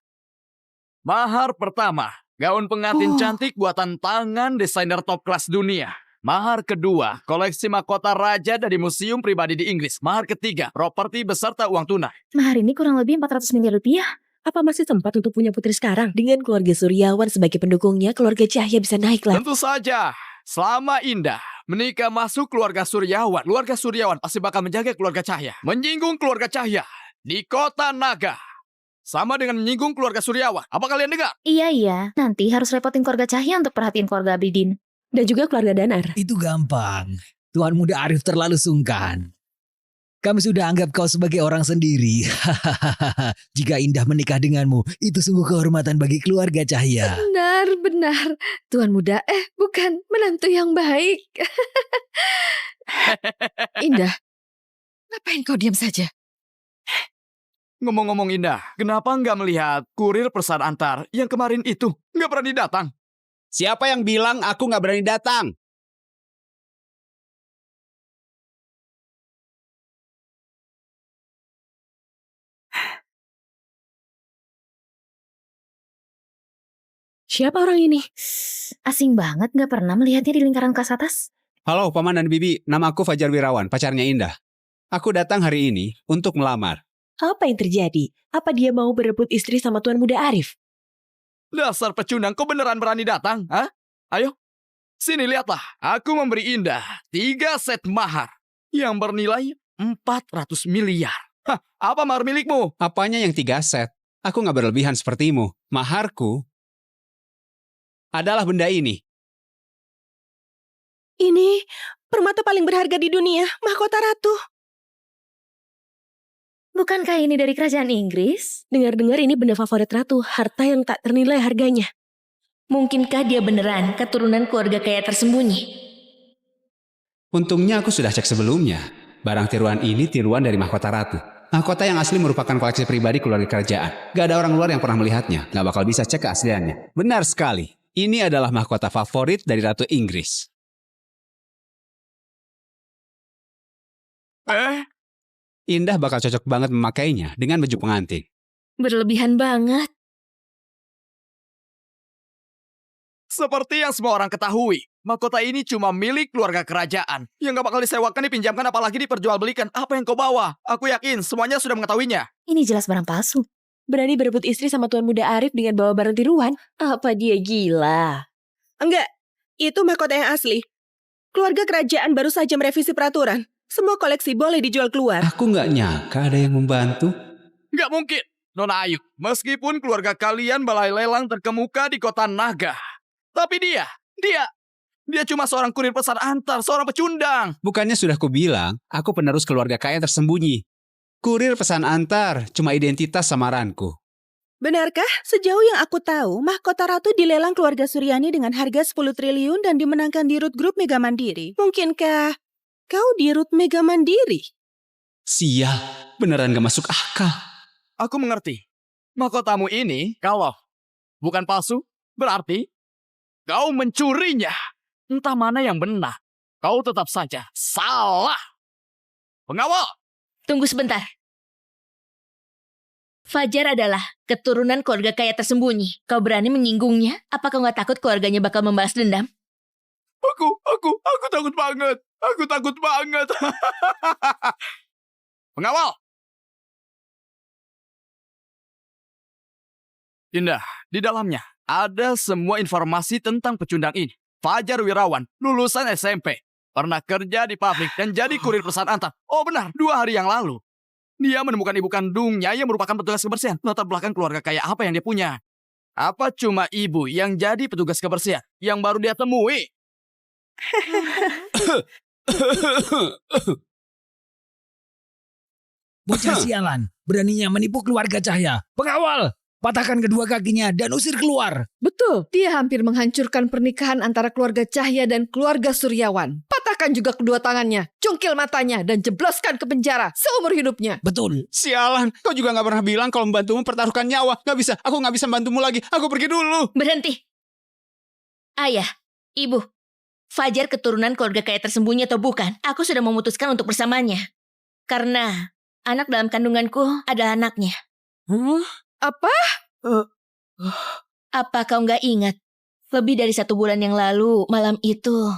S8: Mahar pertama, gaun pengantin cantik buatan tangan desainer top kelas dunia. Mahar kedua, koleksi mahkota raja dari museum pribadi di Inggris. Mahar ketiga, properti beserta uang tunai.
S12: Mahar ini kurang lebih 400 miliar rupiah.
S4: Apa masih sempat untuk punya putri sekarang?
S3: Dengan keluarga Suryawan sebagai pendukungnya, keluarga Cahya bisa naik lah.
S8: Tentu saja, selama Indah menikah masuk keluarga Suryawan pasti bakal menjaga keluarga Cahya. Menyinggung keluarga Cahya di kota Naga sama dengan menyinggung keluarga Suryawan. Apa kalian dengar?
S12: Iya. Nanti harus repotin keluarga Cahya untuk perhatiin keluarga Abidin.
S4: Dan juga keluarga Danar.
S10: Itu gampang. Tuan Muda Arif terlalu sungkan. Kami sudah anggap kau sebagai orang sendiri. Jika Indah menikah denganmu, itu sungguh kehormatan bagi keluarga Cahya.
S11: Benar. Tuan Muda, bukan, menantu yang baik. Indah, ngapain kau diam saja?
S8: Ngomong-ngomong Indah, kenapa nggak melihat kurir pesan antar yang kemarin itu nggak berani datang?
S1: Siapa yang bilang aku nggak berani datang?
S4: Siapa orang ini?
S12: Asing banget, gak pernah melihatnya di lingkaran kelas atas.
S1: Halo Paman dan Bibi, nama aku Fajar Wirawan, pacarnya Indah. Aku datang hari ini untuk melamar.
S3: Apa yang terjadi? Apa dia mau berebut istri sama Tuan Muda Arif?
S8: Dasar pecundang, kau beneran berani datang? Hah? Ayo, sini lihatlah. Aku memberi Indah 3 set mahar yang bernilai 400 miliar. Hah, apa mahar milikmu?
S1: Apanya yang 3 set? Aku nggak berlebihan sepertimu. Maharku adalah benda ini.
S2: Ini permata paling berharga di dunia, mahkota ratu.
S12: Bukankah ini dari kerajaan Inggris?
S4: Dengar-dengar ini benda favorit ratu, harta yang tak ternilai harganya.
S9: Mungkinkah dia beneran keturunan keluarga kaya tersembunyi?
S1: Untungnya aku sudah cek sebelumnya. Barang tiruan ini tiruan dari mahkota ratu. Mahkota yang asli merupakan koleksi pribadi keluarga kerajaan. Gak ada orang luar yang pernah melihatnya. Gak bakal bisa cek keasliannya. Benar sekali. Ini adalah mahkota favorit dari Ratu Inggris. Indah bakal cocok banget memakainya dengan baju pengantin.
S9: Berlebihan banget.
S8: Seperti yang semua orang ketahui, mahkota ini cuma milik keluarga kerajaan. Yang gak bakal disewakan, dipinjamkan, apalagi diperjualbelikan. Apa yang kau bawa? Aku yakin semuanya sudah mengetahuinya.
S6: Ini jelas barang palsu.
S2: Berani berebut istri sama Tuan Muda Arif dengan bawa barang tiruan? Apa dia gila? Enggak, itu mahkota yang asli. Keluarga kerajaan baru saja merevisi peraturan. Semua koleksi boleh dijual keluar.
S1: Aku nggak nyangka ada yang membantu.
S8: Gak mungkin, Nona Ayu. Meskipun keluarga kalian balai lelang terkemuka di kota Naga. Tapi dia cuma seorang kurir pesan antar, seorang pecundang.
S1: Bukannya sudah kubilang, aku penerus keluarga kaya tersembunyi. Kurir pesan antar, cuma identitas samaranku.
S2: Benarkah? Sejauh yang aku tahu, mahkota ratu dilelang keluarga Suryani dengan harga 10 triliun dan dimenangkan di Root Group Mega Mandiri. Mungkinkah kau di Root Mega Mandiri?
S1: Sial, beneran gak masuk akal.
S8: Aku mengerti. Mahkotamu ini, kalau bukan palsu, berarti kau mencurinya. Entah mana yang benar. Kau tetap saja salah. Pengawal!
S9: Tunggu sebentar. Fajar adalah keturunan keluarga kaya tersembunyi. Kau berani menyinggungnya? Apa kau gak takut keluarganya bakal membalas dendam?
S8: Aku takut banget. Aku takut banget. Pengawal! Indah, di dalamnya ada semua informasi tentang pecundang ini. Fajar Wirawan, lulusan SMP. Pernah kerja di pabrik dan jadi kurir pesan antar. Oh benar, 2 hari yang lalu. Dia menemukan ibu kandungnya yang merupakan petugas kebersihan. Latar belakang keluarga kaya apa yang dia punya? Apa cuma ibu yang jadi petugas kebersihan yang baru dia temui?
S10: Bocah sialan, beraninya menipu keluarga Cahya. Pengawal, patahkan kedua kakinya dan usir keluar.
S11: Betul, dia hampir menghancurkan pernikahan antara keluarga Cahya dan keluarga Suryawan. Patahkan juga kedua tangannya, cungkil matanya, dan jebloskan ke penjara seumur hidupnya.
S10: Betul.
S1: Sialan, kau juga gak pernah bilang kalau membantumu mempertaruhkan nyawa. Gak bisa, aku gak bisa membantumu lagi. Aku pergi dulu.
S9: Berhenti. Ayah, ibu, Fajar keturunan keluarga kaya tersembunyi atau bukan, aku sudah memutuskan untuk bersamanya. Karena anak dalam kandunganku adalah anaknya.
S11: Apa?
S9: Apa kau nggak ingat? Lebih dari 1 bulan yang lalu, malam itu.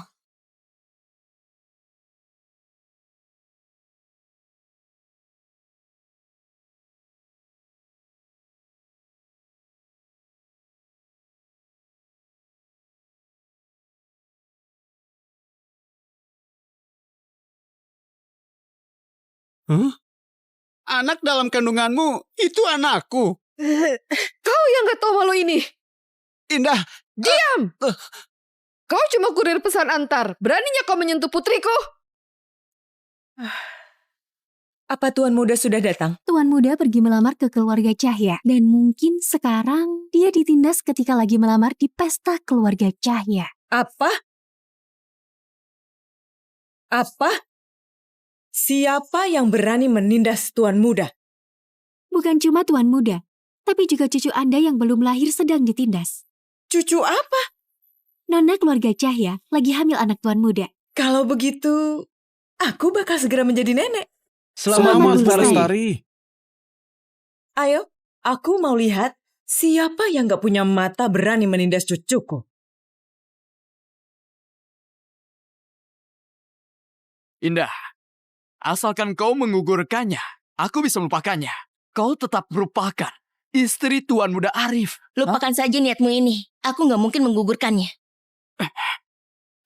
S1: Anak dalam kandunganmu, itu anakku.
S11: Kau yang gak tahu malu ini.
S1: Indah.
S11: Diam! Kau cuma kurir pesan antar. Beraninya kau menyentuh putriku?
S7: Apa Tuan Muda sudah datang?
S6: Tuan Muda pergi melamar ke keluarga Cahya. Dan mungkin sekarang dia ditindas ketika lagi melamar di pesta keluarga Cahya.
S7: Apa? Apa? Siapa yang berani menindas Tuan Muda?
S6: Bukan cuma Tuan Muda, tapi juga cucu Anda yang belum lahir sedang ditindas.
S7: Cucu apa?
S6: Nona keluarga Cahya lagi hamil anak Tuan Muda.
S7: Kalau begitu, aku bakal segera menjadi nenek.
S5: Selamat Lestari.
S7: Ayo, aku mau lihat siapa yang gak punya mata berani menindas cucuku.
S8: Indah, asalkan kau menggugurkannya, aku bisa melupakannya. Kau tetap merupakan istri Tuan Muda Arif.
S9: Lupakan saja niatmu ini. Aku nggak mungkin menggugurkannya.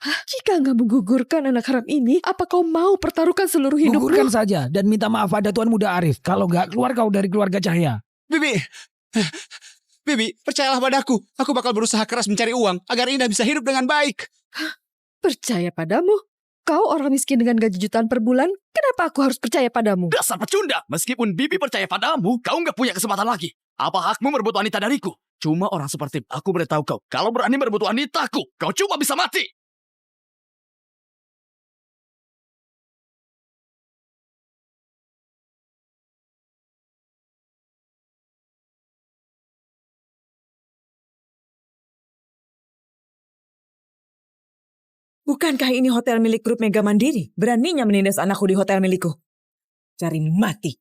S11: Jika nggak menggugurkan anak haram ini, apa kau mau pertaruhkan seluruh hidupmu?
S10: Gugurkan saja dan minta maaf pada Tuan Muda Arif. Kalau nggak, keluar kau dari keluarga Cahya.
S1: Bibi, percayalah padaku. Aku bakal berusaha keras mencari uang agar Indah bisa hidup dengan baik.
S11: Percaya padamu? Kau orang miskin dengan gaji jutaan per bulan, kenapa aku harus percaya padamu?
S8: Dasar pecundang! Meskipun Bibi percaya padamu, kau nggak punya kesempatan lagi. Apa hakmu merebut wanita dariku? Cuma orang seperti aku beritahu kau, kalau berani merebut wanitaku, kau cuma bisa mati.
S7: Bukankah ini hotel milik grup Mega Mandiri? Beraninya menindas anakku di hotel milikku. Cari mati.